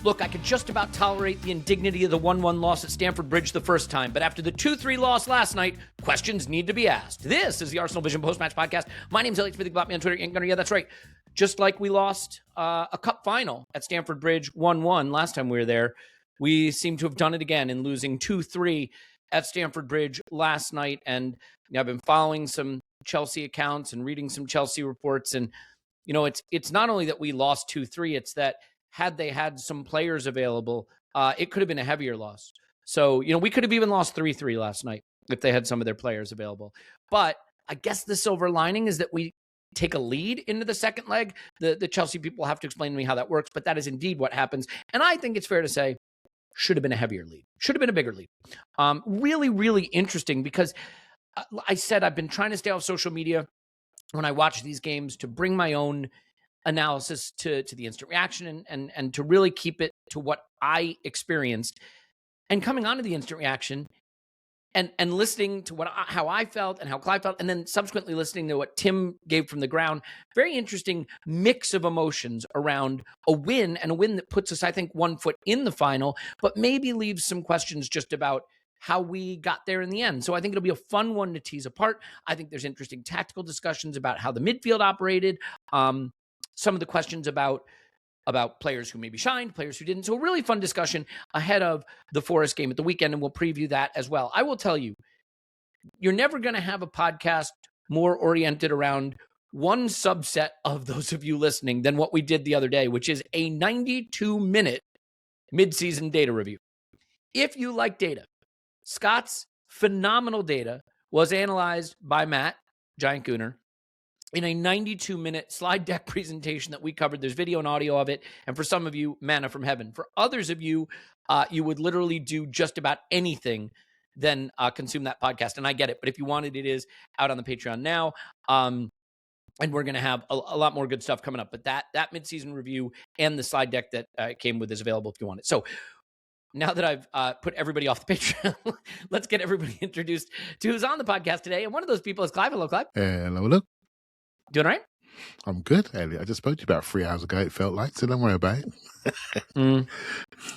Look, I could just about tolerate the indignity of the 1-1 loss at Stamford Bridge the first time, but after the 2-3 loss last night, questions need to be asked. This is the ArsenalVision Post-Match Podcast. My name's Elliot. If you got me on Twitter, yeah, that's right. Just like we lost a cup final at Stamford Bridge 1-1 last time we were there, we seem to have done it again in losing 2-3 at Stamford Bridge last night. And I've been following some Chelsea accounts and reading some Chelsea reports. And, it's not only that we lost 2-3, it's that had they had some players available, it could have been a heavier loss. So, we could have even lost 3-3 last night if they had some of their players available. But I guess the silver lining is that we take a lead into the second leg. The Chelsea people have to explain to me how that works, but that is indeed what happens. And I think it's fair to say, should have been a heavier lead. Should have been a bigger lead. Really, really interesting because I said I've been trying to stay off social media when I watch these games to bring my own analysis to the instant reaction and to really keep it to what I experienced. And coming onto the instant reaction and listening to how I felt and how Clive felt, and then subsequently listening to what Tim gave from the ground, very interesting mix of emotions around a win, and a win that puts us, I think, 1 foot in the final, but maybe leaves some questions just about how we got there in the end. So I think it'll be a fun one to tease apart. I think there's interesting tactical discussions about how the midfield operated, some of the questions about players who maybe shined, players who didn't. So a really fun discussion ahead of the Forest game at the weekend, and we'll preview that as well. I will tell you, you're never going to have a podcast more oriented around one subset of those of you listening than what we did the other day, which is a 92-minute mid-season data review. If you like data, Scott's phenomenal data was analyzed by Matt, Giant Gooner, in a 92-minute slide deck presentation that we covered. There's video and audio of it. And for some of you, manna from heaven. For others of you, you would literally do just about anything than consume that podcast. And I get it. But if you wanted, it is out on the Patreon now. And we're going to have a lot more good stuff coming up. But that midseason review and the slide deck that came with is available if you want it. So now that I've put everybody off the Patreon, let's get everybody introduced to who's on the podcast today. And one of those people is Clive. Hello, Clive. Hello. Doing all right? I'm good, Elliot. I just spoke to you about 3 hours ago, it felt like, so don't worry about it.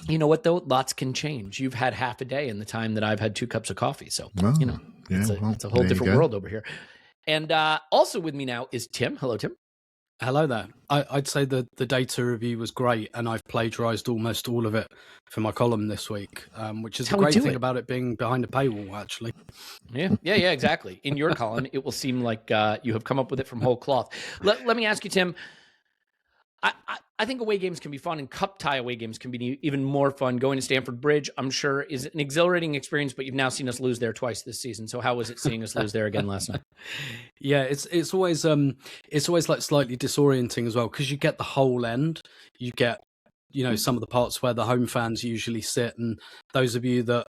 You know what, though? Lots can change. You've had half a day in the time that I've had 2 cups of coffee. So, it's a whole different world over here. And also with me now is Tim. Hello, Tim. Hello there. I'd say the data review was great, and I've plagiarized almost all of it for my column this week, which is a great thing about it being behind a paywall, actually. Yeah, exactly. In your column, it will seem like you have come up with it from whole cloth. Let me ask you, Tim, I think away games can be fun, and cup tie away games can be even more fun. Going to Stamford Bridge, I'm sure, is an exhilarating experience, but you've now seen us lose there twice this season. So how was it seeing us lose there again last night? Yeah, it's always like slightly disorienting as well, because you get the whole end. You get, some of the parts where the home fans usually sit, and those of you that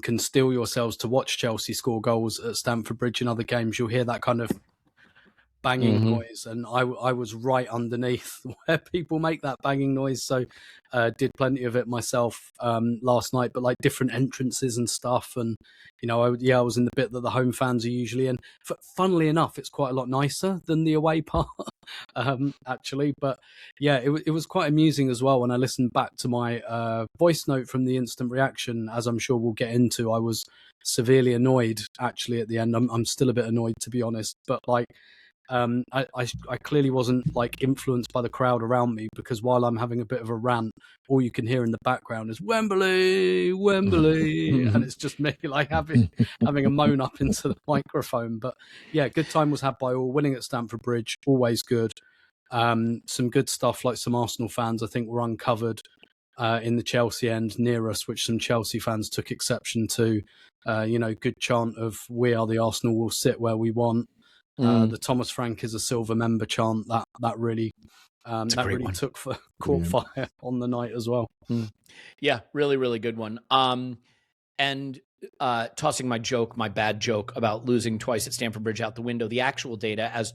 can steel yourselves to watch Chelsea score goals at Stamford Bridge in other games, you'll hear that kind of banging noise, and I was right underneath where people make that banging noise, so did plenty of it myself last night, but like different entrances and stuff, and I was in the bit that the home fans are usually in. Funnily enough, it's quite a lot nicer than the away part actually, but yeah, it was quite amusing as well when I listened back to my voice note from the instant reaction. As I'm sure we'll get into, I was severely annoyed actually at the end. I'm still a bit annoyed, to be honest, but like I clearly wasn't like influenced by the crowd around me, because while I'm having a bit of a rant, all you can hear in the background is Wembley, and it's just me like having a moan up into the microphone. But yeah, good time was had by all. Winning at Stamford Bridge, always good. Some good stuff, like some Arsenal fans I think were uncovered in the Chelsea end near us, which some Chelsea fans took exception to. Good chant of "We are the Arsenal, we'll sit where we want." The Thomas Frank is a silver member chant that really caught fire on the night as well. Yeah, really, really good one. And tossing my bad joke about losing twice at Stamford Bridge out the window, the actual data, as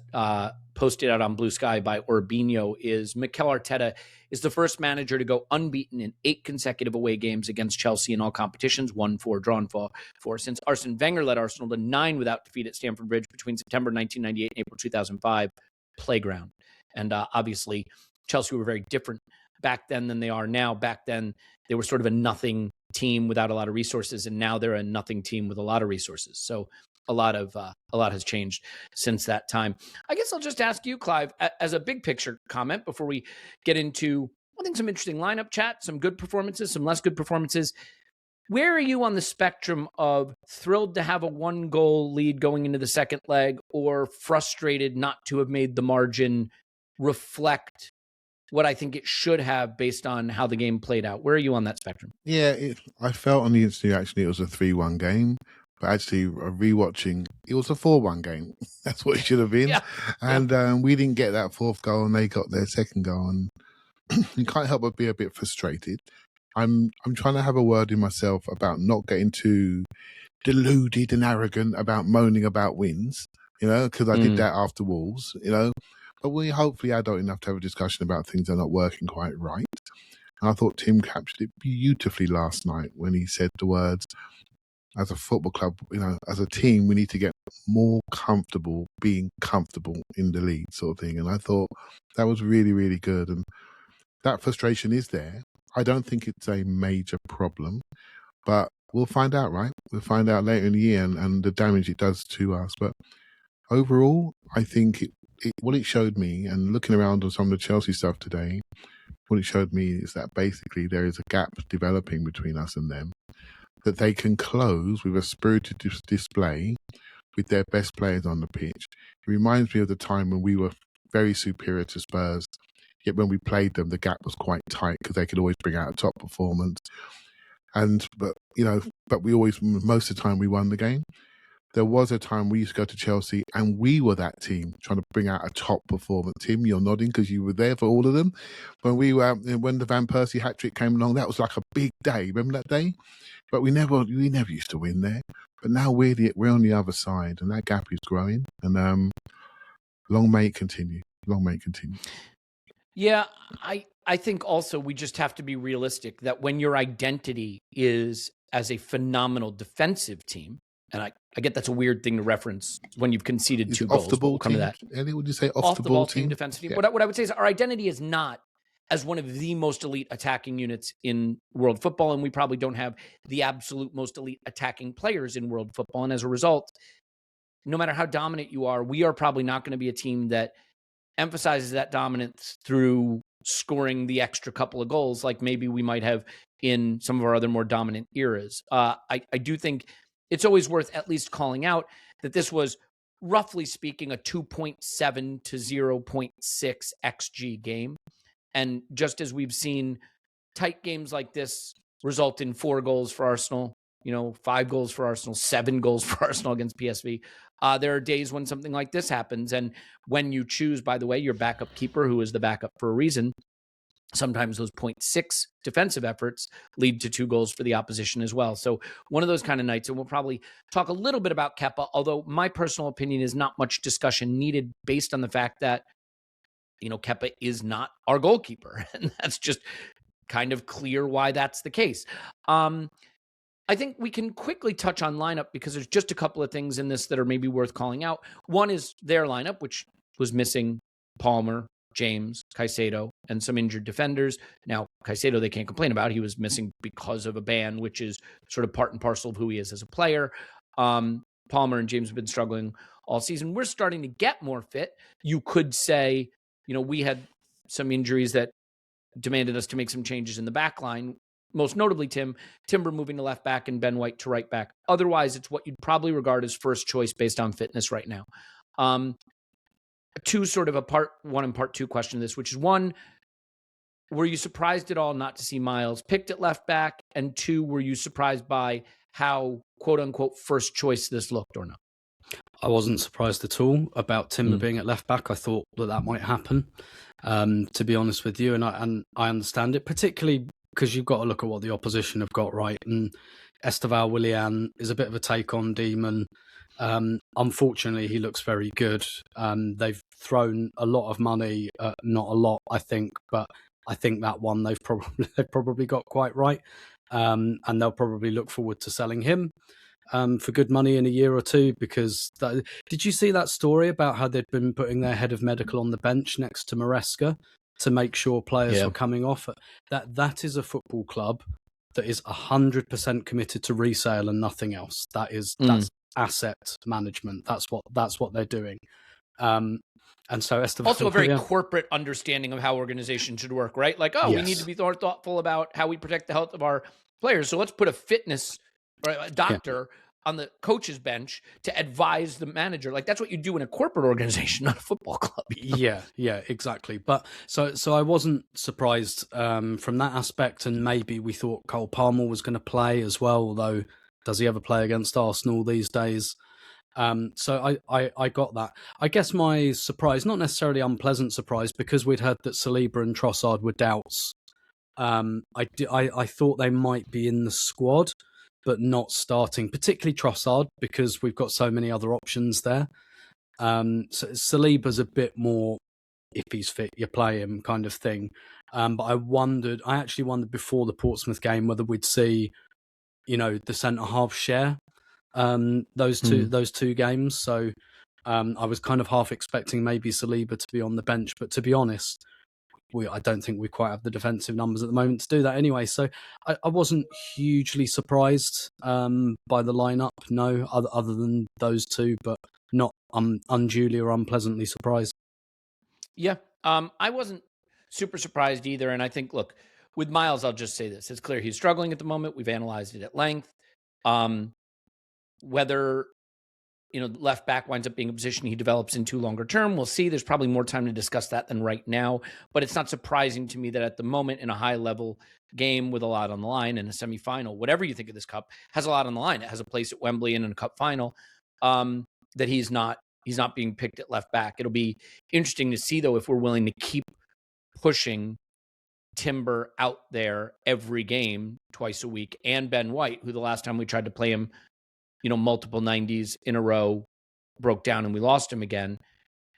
posted out on Blue Sky by Urbino, is Mikel Arteta is the first manager to go unbeaten in 8 consecutive away games against Chelsea in all competitions, 1-4, drawn 4, since Arsene Wenger led Arsenal to 9 without defeat at Stamford Bridge between September 1998 and April 2005. Playground. And obviously, Chelsea were very different back then than they are now. Back then, they were sort of a nothing team without a lot of resources, and now they're a nothing team with a lot of resources. So a lot has changed since that time. I guess I'll just ask you, Clive, as a big picture comment before we get into, I think, some interesting lineup chat, some good performances, some less good performances. Where are you on the spectrum of thrilled to have a 1-goal lead going into the second leg, or frustrated not to have made the margin reflect what I think it should have based on how the game played out? Where are you on that spectrum? Yeah, I felt on the instant actually it was a 3-1 game. But actually, rewatching, it was a 4-1 game. That's what it should have been. Yeah. And we didn't get that fourth goal, and they got their second goal. And you can't help but be a bit frustrated. I'm trying to have a word in myself about not getting too deluded and arrogant about moaning about wins, because I did that after Wolves, But we hopefully adult enough to have a discussion about things that are not working quite right. And I thought Tim captured it beautifully last night when he said the words, as a football club, as a team, we need to get more comfortable being comfortable in the league, sort of thing. And I thought that was really, really good. And that frustration is there. I don't think it's a major problem, but we'll find out, right? We'll find out later in the year and the damage it does to us. But overall, I think what it showed me, and looking around on some of the Chelsea stuff today, what it showed me is that basically there is a gap developing between us and them that they can close with a spirited display with their best players on the pitch. It reminds me of the time when we were very superior to Spurs, yet when we played them, the gap was quite tight because they could always bring out a top performance. But we always, most of the time, we won the game. There was a time we used to go to Chelsea and we were that team trying to bring out a top performance. Tim, you're nodding because you were there for all of them. When the Van Persie hat-trick came along, that was like a big day. Remember that day? But we never used to win there. But now we're on the other side, and that gap is growing. And long may it continue. Long may it continue. Yeah, I think also we just have to be realistic that when your identity is as a phenomenal defensive team, and I get that's a weird thing to reference when you've conceded 2 goals. Off the ball team. Elliot, would you say off the ball team, defensive team? Yeah. What I would say is our identity is not as one of the most elite attacking units in world football, and we probably don't have the absolute most elite attacking players in world football. And as a result, no matter how dominant you are, we are probably not going to be a team that emphasizes that dominance through scoring the extra couple of goals like maybe we might have in some of our other more dominant eras. I do think it's always worth at least calling out that this was, roughly speaking, a 2.7 to 0.6 XG game. And just as we've seen tight games like this result in 4 goals for Arsenal, 5 goals for Arsenal, 7 goals for Arsenal against PSV, there are days when something like this happens. And when you choose, by the way, your backup keeper, who is the backup for a reason, sometimes those 0.6 defensive efforts lead to 2 goals for the opposition as well. So one of those kind of nights, and we'll probably talk a little bit about Kepa, although my personal opinion is not much discussion needed based on the fact that, Kepa is not our goalkeeper. And that's just kind of clear why that's the case. I think we can quickly touch on lineup because there's just a couple of things in this that are maybe worth calling out. One is their lineup, which was missing Palmer, James, Caicedo, and some injured defenders. Now, Caicedo, they can't complain about. He was missing because of a ban, which is sort of part and parcel of who he is as a player. Palmer and James have been struggling all season. We're starting to get more fit. You could say, we had some injuries that demanded us to make some changes in the back line. Most notably, Timber moving to left back and Ben White to right back. Otherwise, it's what you'd probably regard as first choice based on fitness right now. Two sort of a part one and part two question to this, which is one, were you surprised at all not to see Myles picked at left back? And 2, were you surprised by how quote unquote first choice this looked or not? I wasn't surprised at all about Timber being at left back. I thought that might happen, to be honest with you. And I understand it, particularly because you've got to look at what the opposition have got, right? And Esteval Willian is a bit of a take on Demon. Unfortunately, he looks very good. They've thrown a lot of money, not a lot, I think, but I think that one they've probably got quite right. And they'll probably look forward to selling him for good money in a year or two, because did you see that story about how they'd been putting their head of medical on the bench next to Maresca to make sure players were coming off. That is a football club that is 100% committed to resale and nothing else. That's asset management. That's what they're doing. And so Esteban, also a very corporate understanding of how organizations should work, right? Like, we need to be more thoughtful about how we protect the health of our players. So let's put a fitness or a doctor on the coach's bench to advise the manager. Like, that's what you do in a corporate organization, not a football club. Yeah, exactly. But so I wasn't surprised from that aspect, and maybe we thought Cole Palmer was going to play as well, although does he ever play against Arsenal these days? So I got that. I guess my surprise, not necessarily unpleasant surprise, because we'd heard that Saliba and Trossard were doubts. I thought they might be in the squad, but not starting, particularly Trossard, because we've got so many other options there. So Saliba's a bit more, if he's fit, you play him kind of thing. But I actually wondered before the Portsmouth game whether we'd see, the centre half share those two games. So I was kind of half expecting maybe Saliba to be on the bench, but to be honest, I don't think we quite have the defensive numbers at the moment to do that anyway. So I wasn't hugely surprised by the lineup, no, other than those two, but not unduly or unpleasantly surprised. Yeah, I wasn't super surprised either. And I think, look, with Myles, I'll just say this. It's clear he's struggling at the moment. We've analyzed it at length. Whether left back winds up being a position he develops into longer term, we'll see. There's probably more time to discuss that than right now. But it's not surprising to me that at the moment, in a high-level game with a lot on the line, in a semifinal, whatever you think of this cup, has a lot on the line. It has a place at Wembley and in a cup final. That he's not being picked at left back. It'll be interesting to see, though, if we're willing to keep pushing Timber out there every game, twice a week, and Ben White, who the last time we tried to play him, multiple 90s in a row, broke down and we lost him again.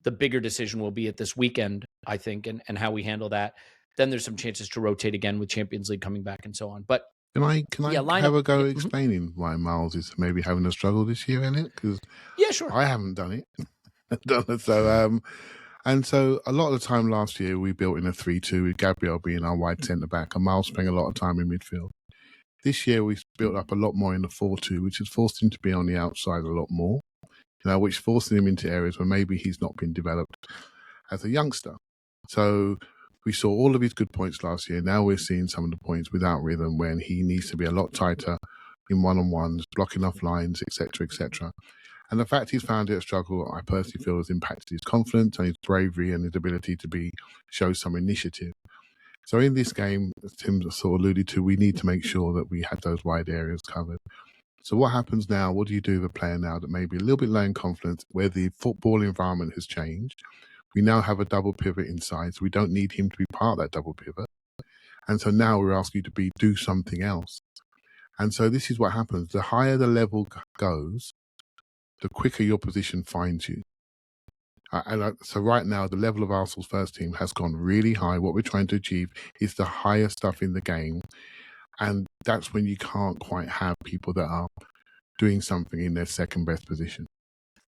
The bigger decision will be at this weekend, I think, and how we handle that. Then there's some chances to rotate again with Champions League coming back and so on. But Can I have a go explaining why Myles is maybe having a struggle this year, Elliot? Because sure. I haven't done it. So a lot of the time last year we built in a 3-2 with Gabriel being our wide centre back and Myles spending a lot of time in midfield. This year we've built up a lot more in the 4-2, which has forced him to be on the outside a lot more, which forcing him into areas where maybe he's not been developed as a youngster. So we saw all of his good points last year. Now we're seeing some of the points without rhythm when he needs to be a lot tighter in one-on-ones, blocking off lines, etc., etc. And the fact he's found it a struggle, I personally feel, has impacted his confidence and his bravery and his ability to show some initiative. So in this game, as Tim sort of alluded to, we need to make sure that we had those wide areas covered. So what happens now? What do you do with a player now that may be a little bit low in confidence, where the football environment has changed? We now have a double pivot inside, so we don't need him to be part of that double pivot. And so now we're asking you to do something else. And so this is what happens. The higher the level goes, the quicker your position finds you. So right now, the level of Arsenal's first team has gone really high. What we're trying to achieve is the higher stuff in the game. And that's when you can't quite have people that are doing something in their second best position.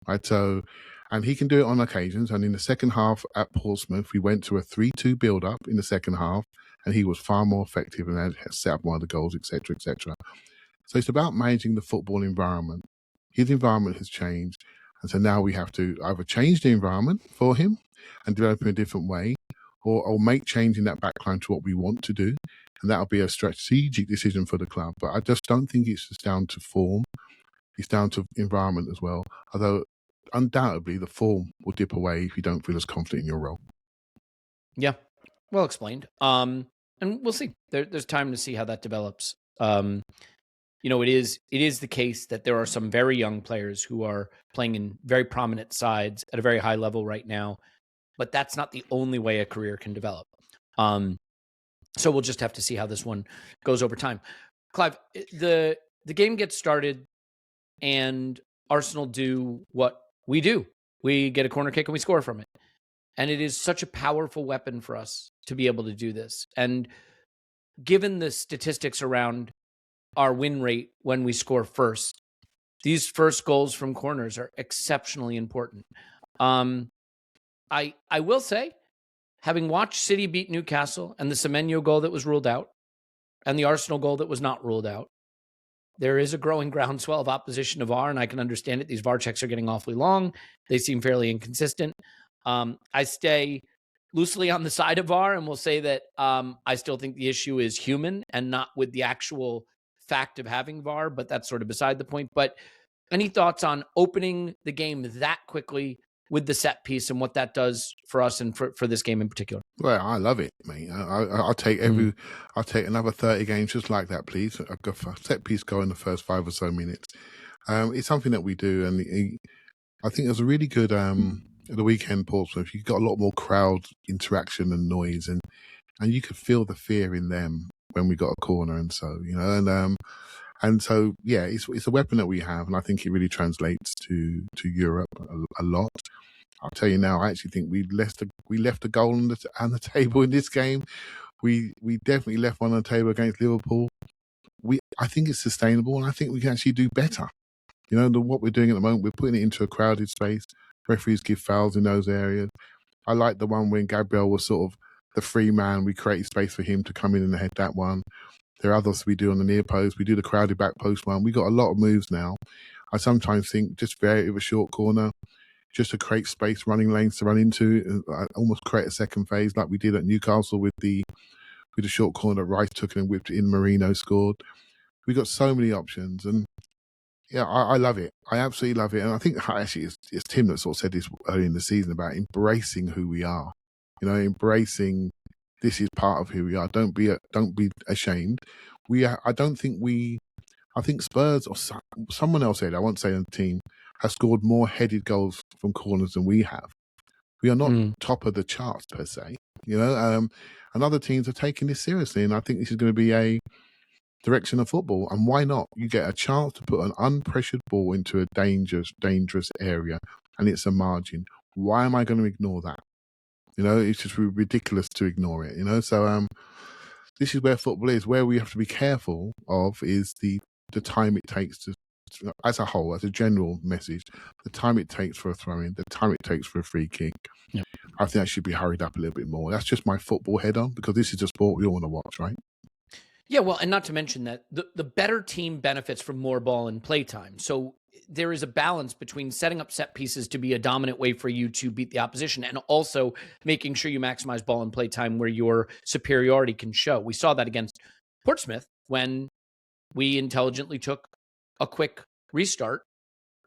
Right? So, and he can do it on occasions. And in the second half at Portsmouth, we went to a 3-2 build-up in the second half, and he was far more effective and had set up one of the goals, etc., etc. So it's about managing the football environment. His environment has changed. And so now we have to either change the environment for him and develop in a different way, or make change in that backline to what we want to do. And that'll be a strategic decision for the club. But I just don't think it's just down to form. It's down to environment as well. Although undoubtedly the form will dip away if you don't feel as confident in your role. Yeah, well explained. And we'll see. There's time to see how that develops. It is the case that there are some very young players who are playing in very prominent sides at a very high level right now, but that's not the only way a career can develop. So we'll just have to see how this one goes over time. Clive, the game gets started and Arsenal do what we do. We get a corner kick and we score from it. And it is such a powerful weapon for us to be able to do this. And given the statistics around our win rate when we score first, these first goals from corners are exceptionally important. I will say having watched City beat Newcastle and the Semenyo goal that was ruled out and the Arsenal goal that was not ruled out, there is a growing groundswell of opposition to VAR, and I can understand it. These VAR checks are getting awfully long. They seem fairly inconsistent. I stay loosely on the side of VAR, and will say that I still think the issue is human and not with the actual fact of having VAR, but that's sort of beside the point. But any thoughts on opening the game that quickly with the set piece and what that does for us and for this game in particular? Well, I love it, mate. I'll take I'll take another 30 games just like that, please. A set piece go in the first 5 or so minutes. It's something that we do, and I think it was a really good at the weekend, Portsmouth. You got a lot more crowd interaction and noise, and you could feel the fear in them when we got a corner, and so and so yeah, it's a weapon that we have, and I think it really translates to Europe a lot. I'll tell you now, I actually think we left a goal on the table in this game. We definitely left one on the table against Liverpool. I think it's sustainable, and I think we can actually do better. What we're doing at the moment, we're putting it into a crowded space. Referees give fouls in those areas. I like the one when Gabriel was sort of the free man. We created space for him to come in and head that one. There are others we do on the near post. We do the crowded back post one. We got a lot of moves now. I sometimes think just vary it with a short corner, just to create space, running lanes to run into, almost create a second phase like we did at Newcastle with the short corner. Rice took it and whipped it in. Marino scored. We got so many options, and yeah, I love it. I absolutely love it. And I think actually it's Tim that sort of said this early in the season about embracing who we are. Embracing this is part of who we are. Don't be ashamed. I think Spurs or someone else said, I won't say on the team, has scored more headed goals from corners than we have. We are not top of the charts per se, and other teams are taking this seriously. And I think this is going to be a direction of football. And why not? You get a chance to put an unpressured ball into a dangerous area, and it's a margin. Why am I going to ignore that? It's just ridiculous to ignore it. So this is where football is. Where we have to be careful of is the time it takes to, as a whole, as a general message, the time it takes for a throw-in, the time it takes for a free kick. Yeah. I think that should be hurried up a little bit more. That's just my football head on, because this is a sport we all want to watch, right? Yeah, well, and not to mention that the better team benefits from more ball and play time. So there is a balance between setting up set pieces to be a dominant way for you to beat the opposition, and also making sure you maximize ball and play time where your superiority can show. We saw that against Portsmouth when we intelligently took a quick restart.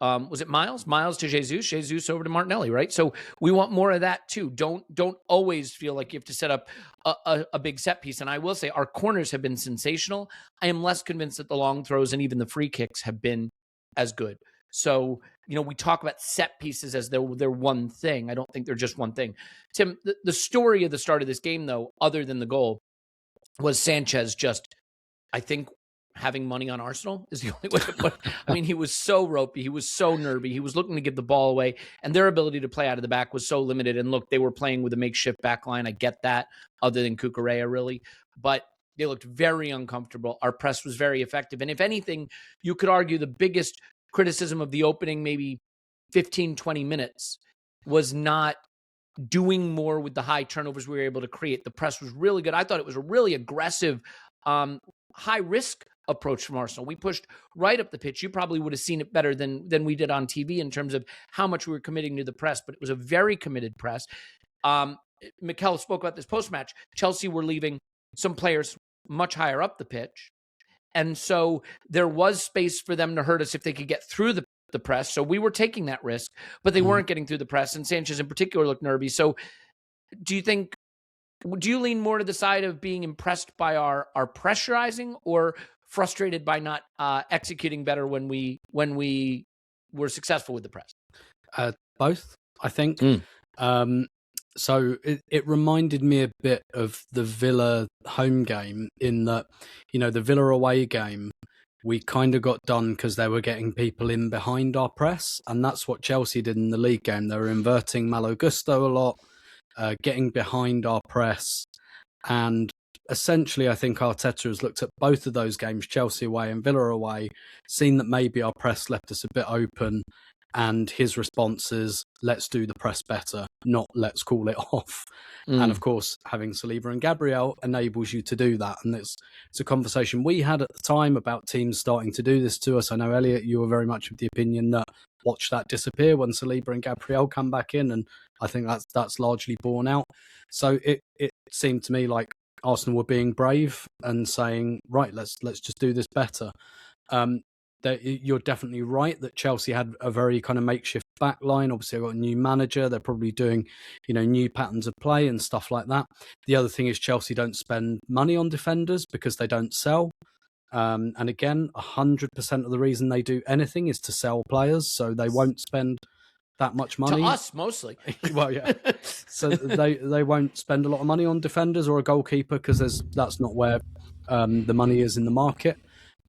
Was it Myles? Myles to Jesus over to Martinelli, right? So we want more of that too. Don't always feel like you have to set up a big set piece. And I will say our corners have been sensational. I am less convinced that the long throws and even the free kicks have been as good. So, we talk about set pieces as they're one thing. I don't think they're just one thing. Tim, the story of the start of this game, though, other than the goal, was Sanchez just, I think, having money on Arsenal is the only way to put it. I mean, he was so ropey. He was so nervy. He was looking to give the ball away, and their ability to play out of the back was so limited. And look, they were playing with a makeshift back line. I get that, other than Gyokeres, really. But they looked very uncomfortable. Our press was very effective. And if anything, you could argue the biggest criticism of the opening maybe 15, 20 minutes was not doing more with the high turnovers we were able to create. The press was really good. I thought it was a really aggressive, high-risk approach from Arsenal. We pushed right up the pitch. You probably would have seen it better than we did on TV in terms of how much we were committing to the press, but it was a very committed press. Mikel spoke about this post-match. Chelsea were leaving some players much higher up the pitch, and so there was space for them to hurt us if they could get through the press. So we were taking that risk, but they weren't getting through the press, and Sanchez in particular looked nervy. So do you lean more to the side of being impressed by our pressurizing, or frustrated by not executing better when we were successful with the press? Both, I think. So it reminded me a bit of the Villa home game, in that, the Villa away game, we kind of got done because they were getting people in behind our press, and that's what Chelsea did in the league game. They were inverting Malo Gusto a lot, getting behind our press, and essentially I think Arteta has looked at both of those games, Chelsea away and Villa away, seen that maybe our press left us a bit open, And his response is, let's do the press better, not let's call it off. And of course, having Saliba and Gabriel enables you to do that. And it's a conversation we had at the time about teams starting to do this to us. I know, Elliot, you were very much of the opinion that watch that disappear when Saliba and Gabriel come back in. And I think that's largely borne out. So it seemed to me like Arsenal were being brave and saying, right, let's just do this better. You're definitely right that Chelsea had a very kind of makeshift back line. Obviously, they've got a new manager. They're probably doing, new patterns of play and stuff like that. The other thing is Chelsea don't spend money on defenders because they don't sell. And again, 100% of the reason they do anything is to sell players. So they won't spend that much money. To us, mostly. Well, yeah. So they won't spend a lot of money on defenders or a goalkeeper because that's not where the money is in the market.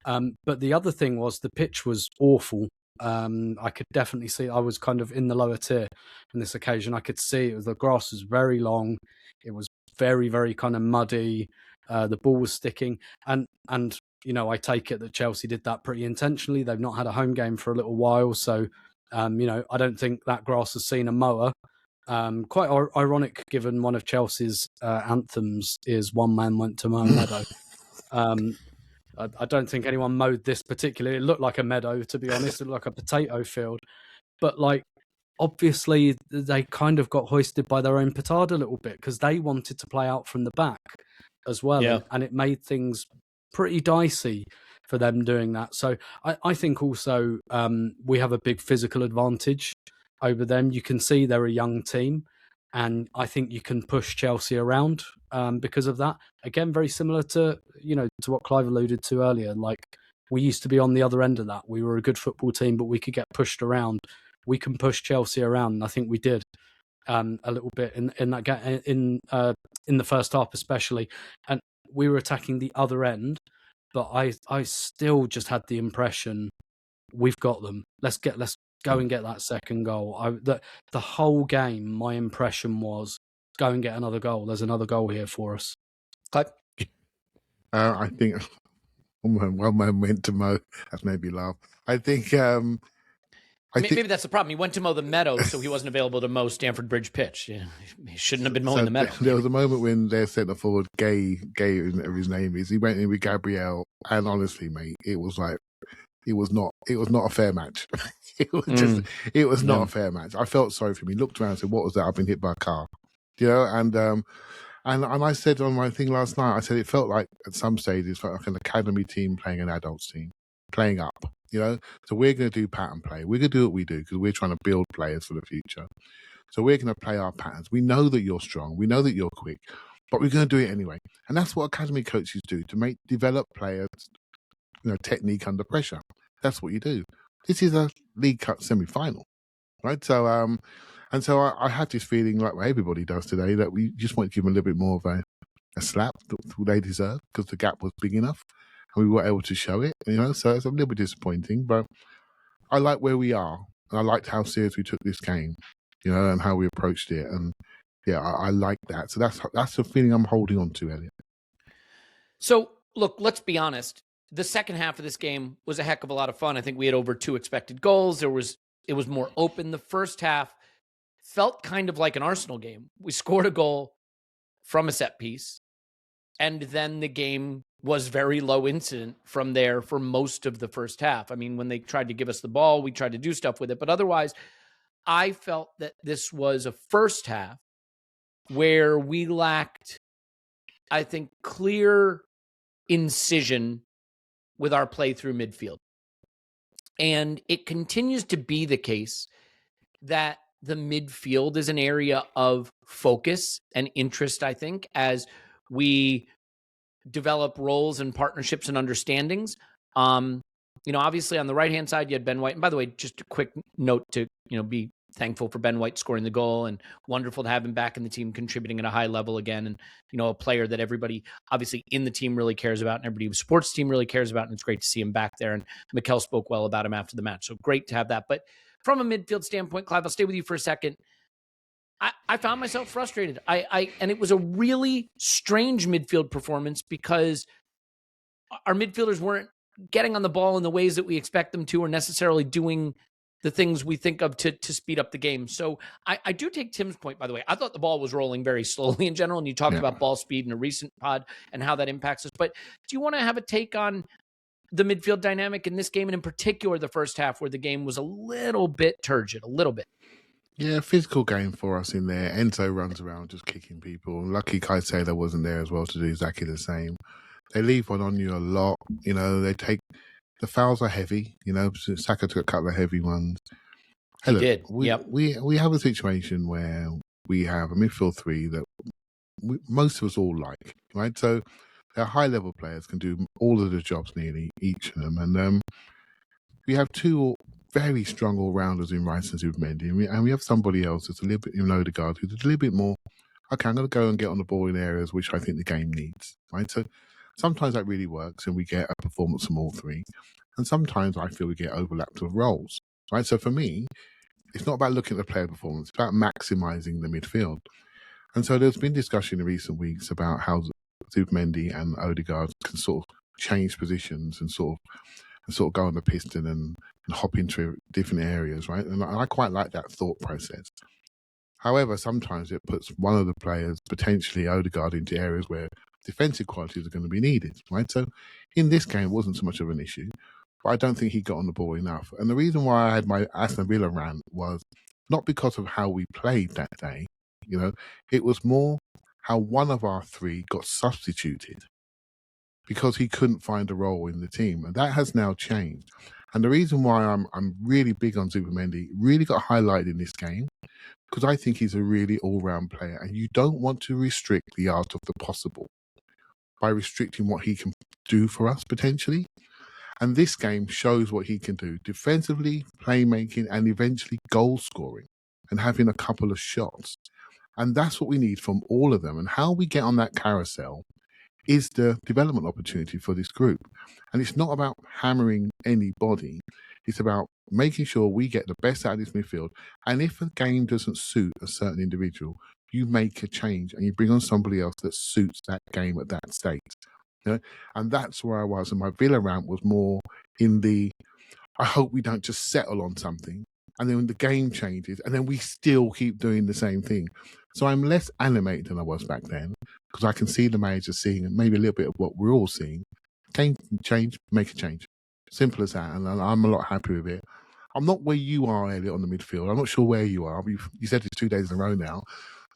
But the other thing was the pitch was awful. I could definitely see, I was kind of in the lower tier on this occasion. I could see the grass was very long. It was very, very kind of muddy. The ball was sticking. And I take it that Chelsea did that pretty intentionally. They've not had a home game for a little while. So, I don't think that grass has seen a mower. Quite ironic given one of Chelsea's anthems is One Man Went to Mow Meadow. I don't think anyone mowed this particularly. It looked like a meadow, to be honest. It looked like a potato field. But, obviously, they kind of got hoisted by their own petard a little bit because they wanted to play out from the back as well. Yeah. And it made things pretty dicey for them doing that. So I think also we have a big physical advantage over them. You can see they're a young team. And I think you can push Chelsea around because of that. Again, very similar to what Clive alluded to earlier. We used to be on the other end of that. We were a good football team, but we could get pushed around. We can push Chelsea around, and I think we did a little bit in that in the first half, especially. And we were attacking the other end, but I still just had the impression we've got them. Let's go and get that second goal. The whole game, my impression was go and get another goal. There's another goal here for us. Clive? I think one man went to mow. That's made me laugh. I think Maybe that's the problem. He went to mow the meadow, so he wasn't available to mow Stamford Bridge pitch. Yeah, he shouldn't have been mowing the meadow. There was a moment when their centre forward, Gay, whatever his name is, he went in with Gabriel, and honestly, mate, it was not a fair match. It was not a fair match. I felt sorry for him. He looked around and said, "What was that? I've been hit by a car." And I said on my thing last night, I said it felt like at some stages felt like an academy team playing an adults team, playing up. So we're going to do pattern play. We're going to do what we do because we're trying to build players for the future. So we're going to play our patterns. We know that you're strong. We know that you're quick, but we're going to do it anyway. And that's what academy coaches do to develop players, technique under pressure. That's what you do. This is a League Cup semi-final, right? So, I had this feeling like what everybody does today that we just want to give them a little bit more of a slap that they deserve because the gap was big enough and we were able to show it. So it's a little bit disappointing, but I like where we are and I liked how serious we took this game, and how we approached it, and yeah, I like that. So that's the feeling I'm holding on to, Elliot. So look, let's be honest. The second half of this game was a heck of a lot of fun. I think we had over 2 expected goals. It was more open. The first half felt kind of like an Arsenal game. We scored a goal from a set piece, and then the game was very low incident from there for most of the first half. I mean, when they tried to give us the ball, we tried to do stuff with it. But otherwise, I felt that this was a first half where we lacked, I think, clear incision with our play through midfield. And it continues to be the case that the midfield is an area of focus and interest, I think, as we develop roles and partnerships and understandings. Obviously on the right-hand side, you had Ben White. And by the way, just a quick note to, be thankful for Ben White scoring the goal and wonderful to have him back in the team contributing at a high level again. And, a player that everybody obviously in the team really cares about and everybody who supports the team really cares about. And it's great to see him back there. And Mikel spoke well about him after the match. So great to have that. But from a midfield standpoint, Clive, I'll stay with you for a second. I found myself frustrated. And it was a really strange midfield performance because our midfielders weren't getting on the ball in the ways that we expect them to or necessarily doing the things we think of to speed up the game. So I do take Tim's point, by the way. I thought the ball was rolling very slowly in general, and you talked about ball speed in a recent pod and how that impacts us. But do you want to have a take on the midfield dynamic in this game, and in particular the first half where the game was a little bit turgid, a little bit? Yeah, physical game for us in there. Enzo runs around just kicking people. Lucky Kai Taylor wasn't there as well to do exactly the same. They leave one on you a lot. You know, they take the fouls are heavy. You know, Saka took a couple of heavy ones. He did. We have a situation where we have a midfield three that most of us all like, right? So they're high-level players, can do all of the jobs nearly, each of them. And we have two very strong all-rounders in Royce and Zubimendi, and we have somebody else that's a little bit in Odegaard who's a little bit more, okay, I'm going to go and get on the ball in areas which I think the game needs, right? So sometimes that really works and we get a performance from all three. And sometimes I feel we get overlapped of roles, right? So for me, it's not about looking at the player performance, it's about maximising the midfield. And so there's been discussion in recent weeks about how Zubimendi and Odegaard can sort of change positions and sort of go on the piston and hop into different areas, right? And I quite like that thought process. However, sometimes it puts one of the players, potentially Odegaard, into areas where defensive qualities are going to be needed, right? So in this game, it wasn't so much of an issue, but I don't think he got on the ball enough. And the reason why I had my Aston Villa rant was not because of how we played that day, you know, it was more how one of our three got substituted because he couldn't find a role in the team. And that has now changed. And the reason why I'm really big on Zubimendi really got highlighted in this game, because I think he's a really all-round player. And you don't want to restrict the art of the possible by restricting what he can do for us, potentially. And this game shows what he can do defensively, playmaking, and eventually goal scoring and having a couple of shots. And that's what we need from all of them. And how we get on that carousel is the development opportunity for this group. And it's not about hammering anybody. It's about making sure we get the best out of this midfield. And if a game doesn't suit a certain individual, you make a change and you bring on somebody else that suits that game at that state. You know? And that's where I was. And my Villa rant was more in the, I hope we don't just settle on something. And then when the game changes, and then we still keep doing the same thing. So I'm less animated than I was back then, because I can see the manager seeing maybe a little bit of what we're all seeing. Change, make a change. Simple as that. And I'm a lot happy with it. I'm not where you are, Elliot, on the midfield. I'm not sure where you are. You said it's 2 days in a row now.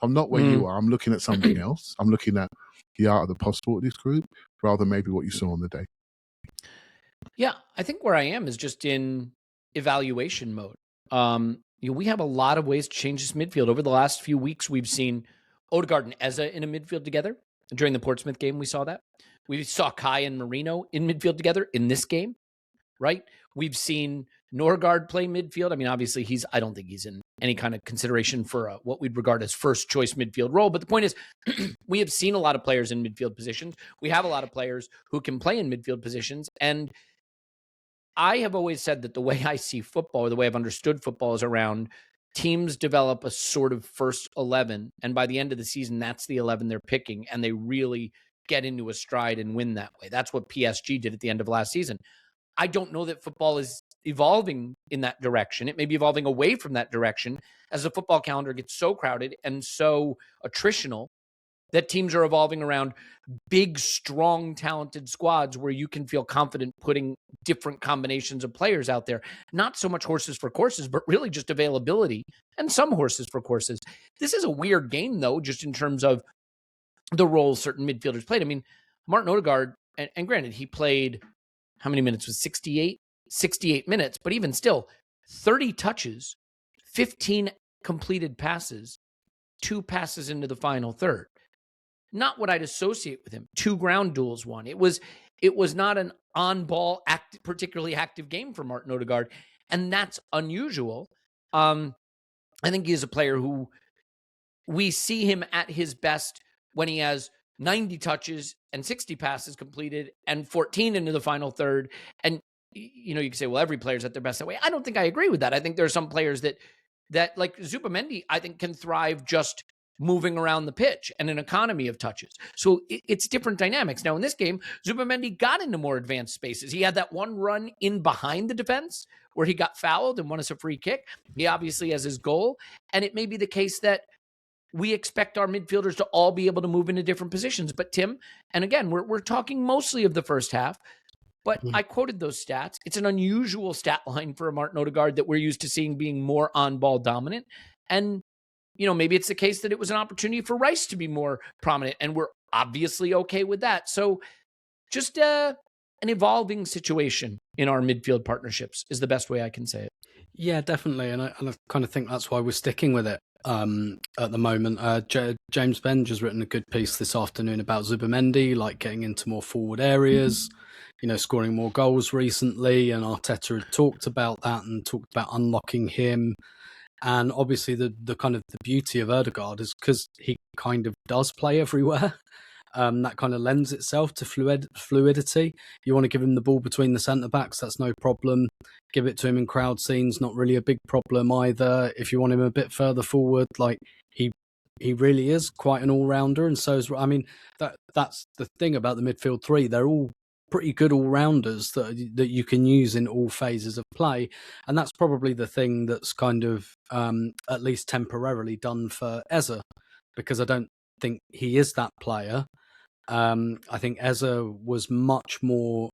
I'm not where you are. I'm looking at something else. I'm looking at the art of the possible of this group, rather than maybe what you saw on the day. Yeah, I think where I am is just in evaluation mode. We have a lot of ways to change this midfield. Over the last few weeks, we've seen Odegaard and Eza in a midfield together. During the Portsmouth game, we saw that. We saw Kai and Marino in midfield together in this game, right? We've seen Norgard play midfield. I mean, obviously, I don't think he's in any kind of consideration for what we'd regard as first choice midfield role. But the point is, we have seen a lot of players in midfield positions. We have a lot of players who can play in midfield positions. And I have always said that the way I see football, or the way I've understood football, is around teams develop a sort of first 11. And by the end of the season, that's the 11 they're picking. And they really get into a stride and win that way. That's what PSG did at the end of last season. I don't know that football is evolving in that direction. It may be evolving away from that direction as the football calendar gets so crowded and so attritional that teams are evolving around big, strong, talented squads where you can feel confident putting different combinations of players out there. Not so much horses for courses, but really just availability and some horses for courses. This is a weird game, though, just in terms of the role certain midfielders played. I mean, Martin Odegaard, and granted, he played, how many minutes was 68? 68 minutes, but even still, 30 touches, 15 completed passes, 2 passes into the final third. Not what I'd associate with him. 2 ground duels won. It was not an on-ball, particularly active game for Martin Odegaard, and that's unusual. I think he is a player who we see him at his best when he has 90 touches and 60 passes completed and 14 into the final third. And, you can say, well, every player's at their best that way. I don't think I agree with that. I think there are some players that like Zubimendi, I think can thrive just moving around the pitch and an economy of touches. So it's different dynamics. Now, in this game, Zubimendi got into more advanced spaces. He had that one run in behind the defense where he got fouled and won us a free kick. He obviously has his goal. And it may be the case that we expect our midfielders to all be able to move into different positions. But Tim, and again, we're talking mostly of the first half, but I quoted those stats. It's an unusual stat line for a Martin Odegaard that we're used to seeing being more on-ball dominant. And maybe it's the case that it was an opportunity for Royce to be more prominent, and we're obviously okay with that. So just an evolving situation in our midfield partnerships is the best way I can say it. Yeah, definitely. And I kind of think that's why we're sticking with it at the moment. James Benge has written a good piece this afternoon about Zubimendi, like getting into more forward areas, scoring more goals recently. And Arteta had talked about that and talked about unlocking him. And obviously the kind of the beauty of Odegaard is because he kind of does play everywhere. That kind of lends itself to fluidity. You want to give him the ball between the centre-backs, that's no problem. Give it to him in crowd scenes, not really a big problem either. If you want him a bit further forward, like he really is quite an all-rounder. And so, that's the thing about the midfield three. They're all pretty good all-rounders that you can use in all phases of play. And that's probably the thing that's kind of, at least temporarily, done for Eze, because I don't think he is that player. I think Eze was much more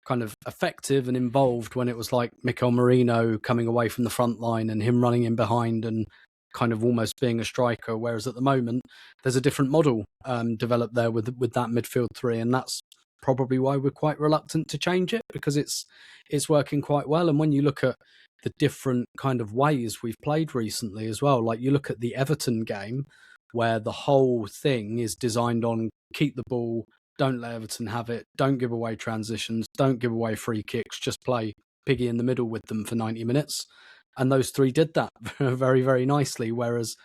kind of effective and involved when it was like Mikel Merino coming away from the front line and him running in behind and kind of almost being a striker, whereas at the moment there's a different model developed there with that midfield three, and that's probably why we're quite reluctant to change it, because it's working quite well. And when you look at the different kind of ways we've played recently as well, like you look at the Everton game where the whole thing is designed on keep the ball, don't let Everton have it, don't give away transitions, don't give away free kicks, just play piggy in the middle with them for 90 minutes. And those three did that very, very nicely, whereas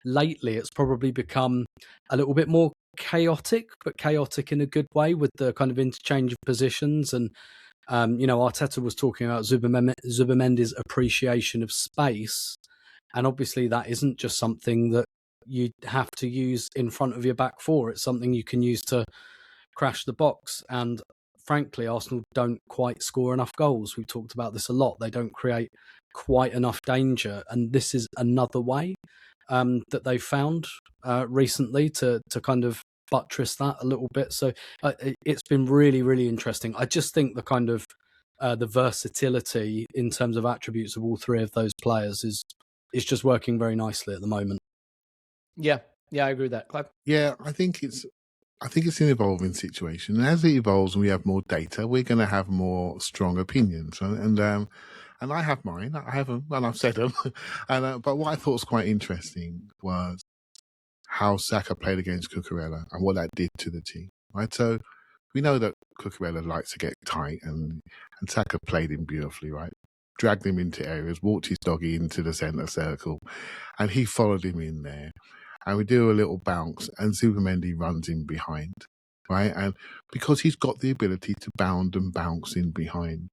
lately it's probably become a little bit more chaotic, but chaotic in a good way with the kind of interchange of positions. And, Arteta was talking about Zubimendi's appreciation of space. And obviously that isn't just something that you have to use in front of your back four. It's something you can use to crash the box. And frankly, Arsenal don't quite score enough goals. We've talked about this a lot. They don't create quite enough danger. And this is another way that they've found recently to kind of buttress that a little bit. So it's been really, really interesting. I just think the kind of the versatility in terms of attributes of all three of those players is just working very nicely at the moment. Yeah, I agree with that, Clive. Yeah, I think it's an evolving situation, and as it evolves and we have more data, we're going to have more strong opinions. And I have mine. I have them, and I've said them. And but what I thought was quite interesting was how Saka played against Cucurella and what that did to the team. Right, so we know that Cucurella likes to get tight, and Saka played him beautifully. Right, dragged him into areas, walked his doggy into the centre circle, and he followed him in there. And we do a little bounce, and Zubimendi runs in behind, right? And because he's got the ability to bound and bounce in behind.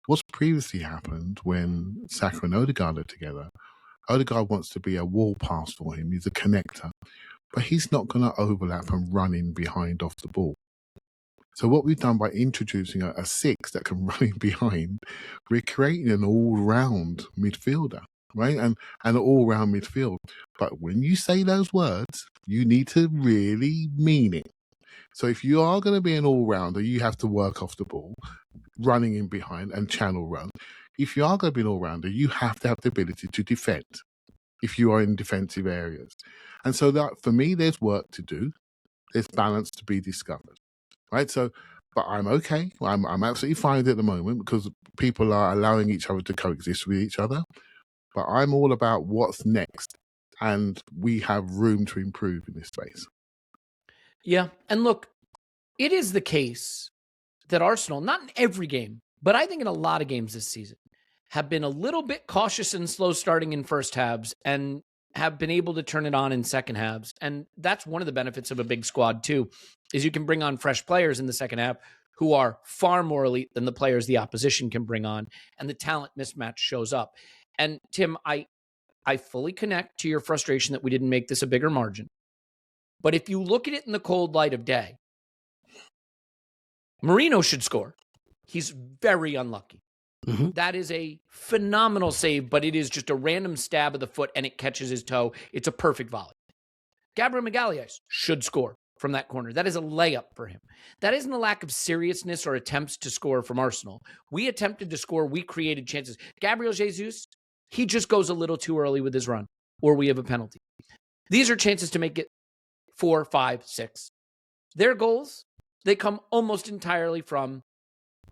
What's previously happened when Saka and Odegaard are together, Odegaard wants to be a wall pass for him. He's a connector, but he's not going to overlap and run in behind off the ball. So what we've done by introducing a six that can run in behind, we're creating an all-round midfielder. Right, and an all-round midfield. But when you say those words, you need to really mean it. So if you are going to be an all-rounder, you have to work off the ball, running in behind and channel run. If you are going to be an all-rounder, you have to have the ability to defend if you are in defensive areas. And so that, for me, there's work to do. There's balance to be discovered. Right, so, but I'm okay. I'm absolutely fine at the moment because people are allowing each other to coexist with each other. But I'm all about what's next, and we have room to improve in this space. Yeah, and look, it is the case that Arsenal, not in every game, but I think in a lot of games this season, have been a little bit cautious and slow starting in first halves and have been able to turn it on in second halves. And that's one of the benefits of a big squad too, is you can bring on fresh players in the second half who are far more elite than the players the opposition can bring on, and the talent mismatch shows up. And Tim, I fully connect to your frustration that we didn't make this a bigger margin. But if you look at it in the cold light of day, Marino should score. He's very unlucky. Mm-hmm. That is a phenomenal save, but it is just a random stab of the foot and it catches his toe. It's a perfect volley. Gabriel Magalhaes should score from that corner. That is a layup for him. That isn't a lack of seriousness or attempts to score from Arsenal. We attempted to score. We created chances. Gabriel Jesus, he just goes a little too early with his run, or we have a penalty. These are chances to make it 4, 5, 6. Their goals, they come almost entirely from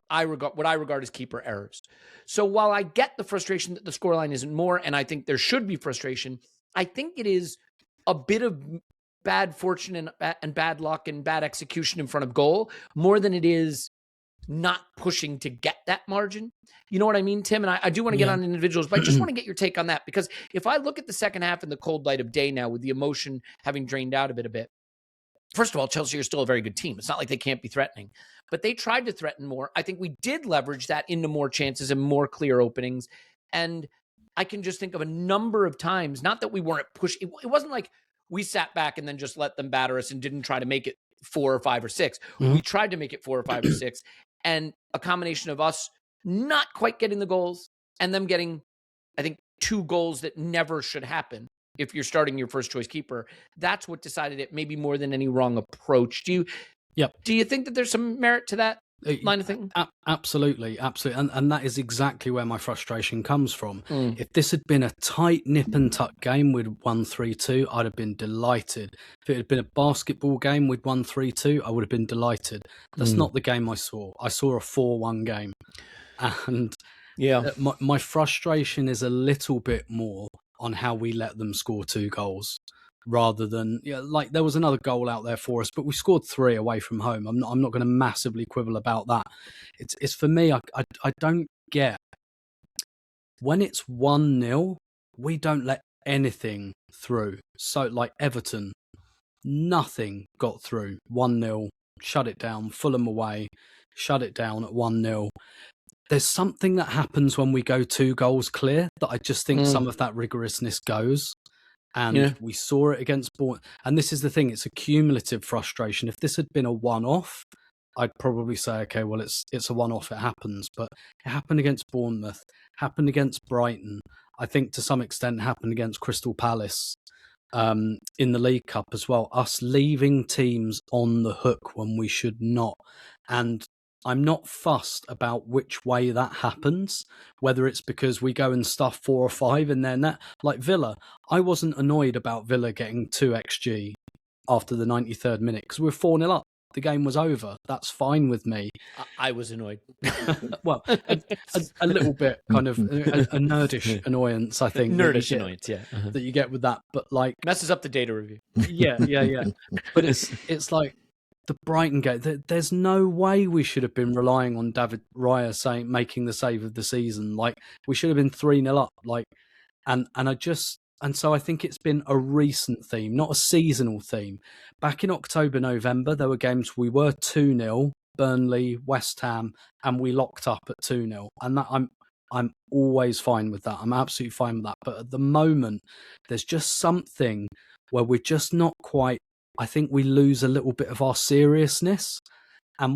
what I regard as keeper errors. So while I get the frustration that the scoreline isn't more, and I think there should be frustration, I think it is a bit of bad fortune and bad luck and bad execution in front of goal more than it is not pushing to get that margin. You know what I mean, Tim? And I do want to get on individuals, but I just want to get your take on that, because if I look at the second half in the cold light of day now with the emotion having drained out a bit, first of all, Chelsea are still a very good team. It's not like they can't be threatening, but they tried to threaten more. I think we did leverage that into more chances and more clear openings. And I can just think of a number of times, not that we weren't pushing. It wasn't like we sat back and then just let them batter us and didn't try to make it 4 or 5 or 6. Mm-hmm. We tried to make it 4 or 5 or 6. And a combination of us not quite getting the goals and them getting, I think, 2 goals that never should happen if you're starting your first choice keeper. That's what decided it, maybe more than any wrong approach. Do you think that there's some merit to that line of thinking? Absolutely. And that is exactly where my frustration comes from. If this had been a tight nip and tuck game with 1-3-2, I'd have been delighted. If it had been a basketball game with 1-3-2, I would have been delighted. That's not the game I saw. I saw a 4-1 game. And my frustration is a little bit more on how we let them score 2 goals. Rather than, like there was another goal out there for us, but we scored 3 away from home. I'm not going to massively quibble about that. It's for me, I don't get, when it's 1-0, we don't let anything through. So like Everton, nothing got through. 1-0, shut it down. Fulham away, shut it down at 1-0. There's something that happens when we go 2 goals clear that I just think some of that rigorousness goes. And we saw it against Bournemouth. And this is the thing, it's a cumulative frustration. If this had been a one-off, I'd probably say, okay, well, it's a one-off, it happens. But it happened against Bournemouth, happened against Brighton. I think to some extent happened against Crystal Palace in the League Cup as well. Us leaving teams on the hook when we should not. And I'm not fussed about which way that happens, whether it's because we go and stuff 4 or 5 in their net. Like Villa, I wasn't annoyed about Villa getting 2 XG after the 93rd minute because we were 4-0 up. The game was over. That's fine with me. I was annoyed. Well, a little bit kind of a nerdish annoyance, I think. Nerdish annoyance, that you get with that. But like messes up the data review. Yeah. But it's like, the Brighton game, there's no way we should have been relying on David Raya making the save of the season. Like, we should have been 3-0 up. Like, and so I think it's been a recent theme, not a seasonal theme. Back in October, November, there were games we were 2-0, Burnley, West Ham, and we locked up at 2-0. And that I'm always fine with that. I'm absolutely fine with that. But at the moment, there's just something where we're just not quite. I think we lose a little bit of our seriousness. And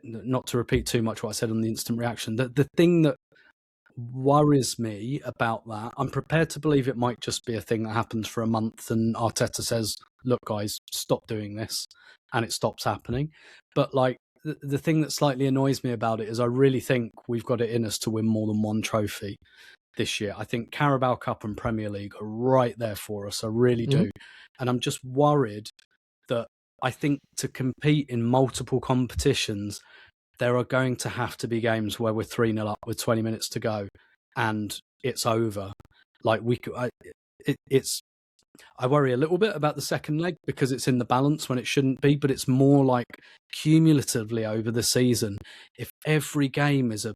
not to repeat too much what I said on the instant reaction, the thing that worries me about that, I'm prepared to believe it might just be a thing that happens for a month and Arteta says, look guys, stop doing this, and it stops happening. But like the thing that slightly annoys me about it is I really think we've got it in us to win more than one trophy this year. I think Carabao Cup and Premier League are right there for us. I really do. And I'm just worried that I think to compete in multiple competitions, there are going to have to be games where we're 3-0 up with 20 minutes to go and it's over. Like I worry a little bit about the second leg because it's in the balance when it shouldn't be, but it's more like cumulatively over the season. If every game is a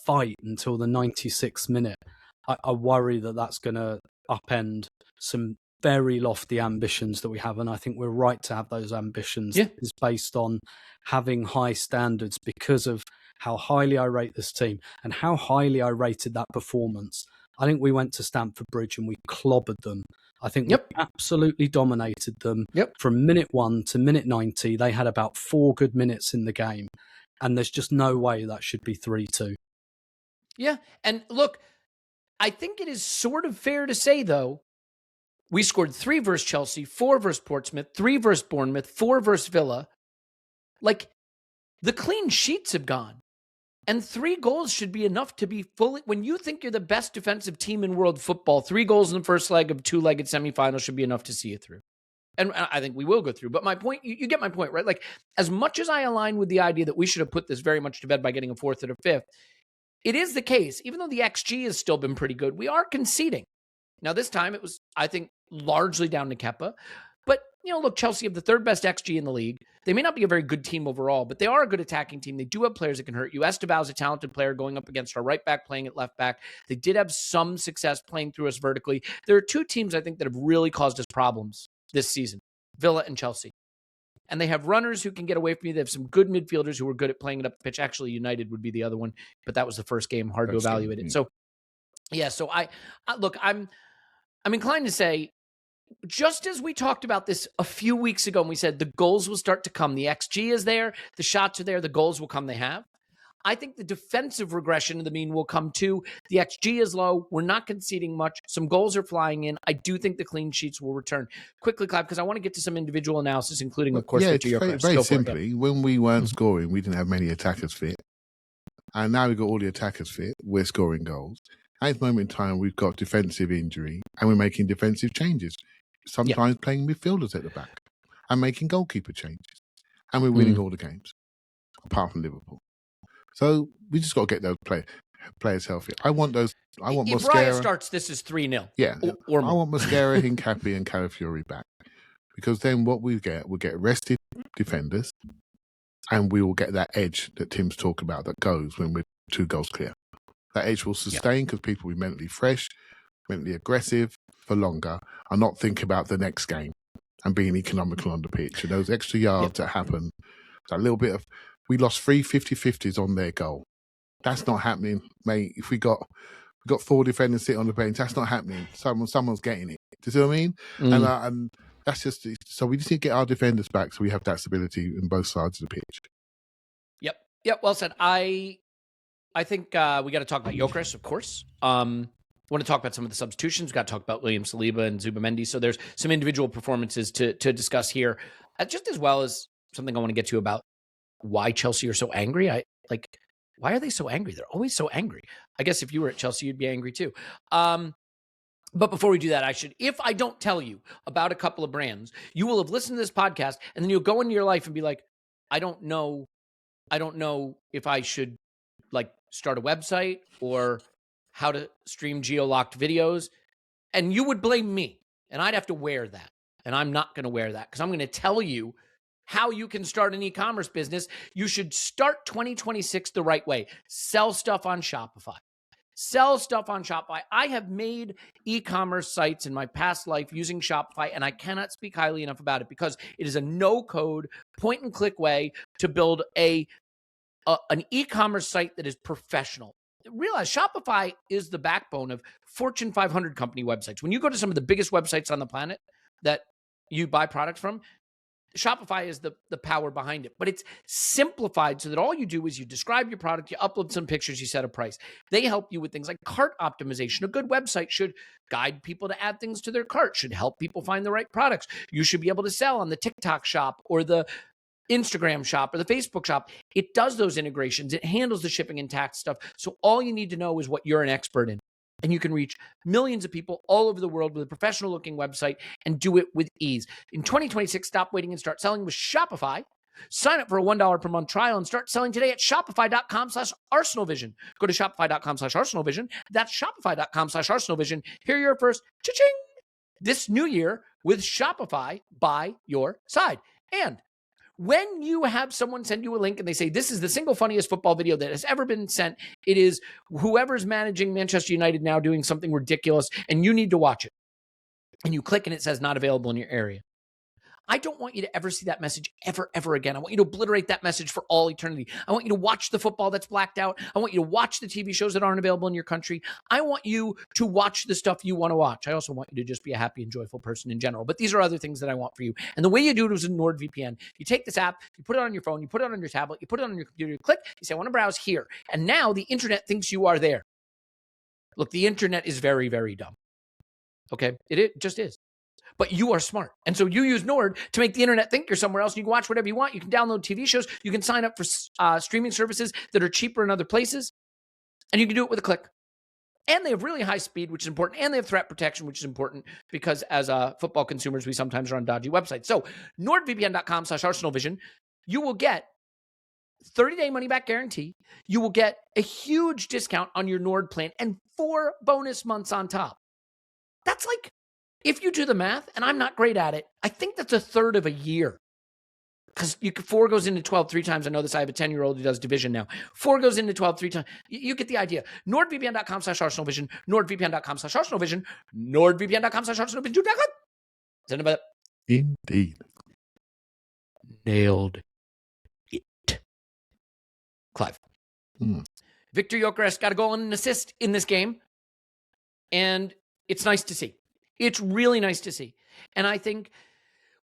fight until the 96th minute, I worry that that's going to upend some very lofty ambitions that we have, and I think we're right to have those ambitions. Is based on having high standards because of how highly I rate this team and how highly I rated that performance. I think we went to Stamford Bridge and we clobbered them. I think we Yep. absolutely dominated them Yep. from minute 1 to minute 90. They had about 4 good minutes in the game, and there's just no way that should be 3-2. Yeah. And look, I think it is sort of fair to say, though, we scored 3 versus Chelsea, 4 versus Portsmouth, 3 versus Bournemouth, 4 versus Villa. Like, the clean sheets have gone. And 3 goals should be enough to be fully... When you think you're the best defensive team in world football, 3 goals in the first leg of a 2-legged semifinal should be enough to see you through. And I think we will go through. But my point, you get my point, right? Like, as much as I align with the idea that we should have put this very much to bed by getting a 4th and a 5th, it is the case. Even though the XG has still been pretty good, we are conceding. Now, this time it was, I think, largely down to Kepa. But, look, Chelsea have the 3rd best XG in the league. They may not be a very good team overall, but they are a good attacking team. They do have players that can hurt you. Estebal's a talented player going up against our right back, playing at left back. They did have some success playing through us vertically. There are 2 teams, I think, that have really caused us problems this season, Villa and Chelsea. And they have runners who can get away from you. They have some good midfielders who are good at playing it up the pitch. Actually, United would be the other one, but that was the first game. Hard to evaluate it. So, yeah, so I look, I'm inclined to say, just as we talked about this a few weeks ago, and we said the goals will start to come. The XG is there. The shots are there. The goals will come. They have. I think the defensive regression of the mean will come too. The XG is low. We're not conceding much. Some goals are flying in. I do think the clean sheets will return. Quickly, Clive, because I want to get to some individual analysis, including, of course, yeah, the Gyokeres. very simply, when we weren't scoring, we didn't have many attackers fit. And now we've got all the attackers fit. We're scoring goals. At this moment in time, we've got defensive injury, and we're making defensive changes. Sometimes playing midfielders at the back and making goalkeeper changes. And we're winning all the games, apart from Liverpool. So we just got to get those players healthy. I want those. I want if Mosquera. Raya starts, this is 3-0. Yeah. Or I want Mosquera, Hincapi, and Calafiori back. Because then what we'll get rested defenders, and we will get that edge that Tim's talking about that goes when we're 2 goals clear. That edge will sustain because people will be mentally fresh, mentally aggressive for longer, and not think about the next game and being economical on the pitch. And those extra yards that happen, that little bit of, we lost 3 50-50s on their goal. That's not happening, mate. If we got 4 defenders sitting on the bench, that's not happening. Someone's getting it. Do you see what I mean? And that's just, so we just need to get our defenders back so we have that stability in both sides of the pitch. Yep. Well said. I think we got to talk about Gyokeres, of course. Want to talk about some of the substitutions. We've got to talk about William Saliba and Zubimendi. So there's some individual performances to discuss here, just as well as something I want to get to about why Chelsea are so angry. Why are they so angry? They're always so angry. I guess if you were at Chelsea, you'd be angry too. But before we do that, if I don't tell you about a couple of brands, you will have listened to this podcast and then you'll go into your life and be like, I don't know if I should start a website or how to stream geo-locked videos. And you would blame me. And I'd have to wear that. And I'm not going to wear that because I'm going to tell you how you can start an e-commerce business. You should start 2026 the right way. Sell stuff on Shopify. Sell stuff on Shopify. I have made e-commerce sites in my past life using Shopify, and I cannot speak highly enough about it because it is a no-code, point-and-click way to build an e-commerce site that is professional. Realize Shopify is the backbone of Fortune 500 company websites. When you go to some of the biggest websites on the planet that you buy products from, Shopify is the power behind it. But it's simplified so that all you do is you describe your product, you upload some pictures, you set a price. They help you with things like cart optimization. A good website should guide people to add things to their cart, should help people find the right products. You should be able to sell on the TikTok shop or the Instagram shop or the Facebook shop. It does those integrations. It handles the shipping and tax stuff. So all you need to know is what you're an expert in. And you can reach millions of people all over the world with a professional looking website and do it with ease. In 2026, stop waiting and start selling with Shopify. Sign up for a $1 per month trial and start selling today at shopify.com/ArsenalVision. Go to shopify.com/ArsenalVision. That's shopify.com/ArsenalVision. Hear your first cha-ching this new year with Shopify by your side. And when you have someone send you a link and they say, this is the single funniest football video that has ever been sent, it is whoever's managing Manchester United now doing something ridiculous and you need to watch it. And you click and it says not available in your area. I don't want you to ever see that message ever again. I want you to obliterate that message for all eternity. I want you to watch the football that's blacked out. I want you to watch the TV shows that aren't available in your country. I want you to watch the stuff you want to watch. I also want you to just be a happy and joyful person in general. But these are other things that I want for you. And the way you do it is in NordVPN. You take this app, you put it on your phone, you put it on your tablet, you put it on your computer, you click, you say, I want to browse here. And now the internet thinks you are there. Look, the internet is very, very dumb. Okay? It just is. But you are smart. And so you use Nord to make the internet think you're somewhere else. You can watch whatever you want. You can download TV shows. You can sign up for streaming services that are cheaper in other places. And you can do it with a click. And they have really high speed, which is important. And they have threat protection, which is important because as football consumers, we sometimes are on dodgy websites. So nordvpn.com/ArsenalVision, you will get 30-day money-back guarantee. You will get a huge discount on your Nord plan and 4 bonus months on top. That's like, if you do the math, and I'm not great at it, I think that's a third of a year. Because 4 goes into 12 3 times. I know this. I have a 10-year-old who does division now. 4 goes into 12 3 times. You get the idea. NordVPN.com/ArsenalVision. NordVPN.com/ArsenalVision. NordVPN.com/ArsenalVision. Is that Indeed. Nailed it. Clive. Victor Gyokeres got a goal and an assist in this game. And it's nice to see. It's really nice to see. And I think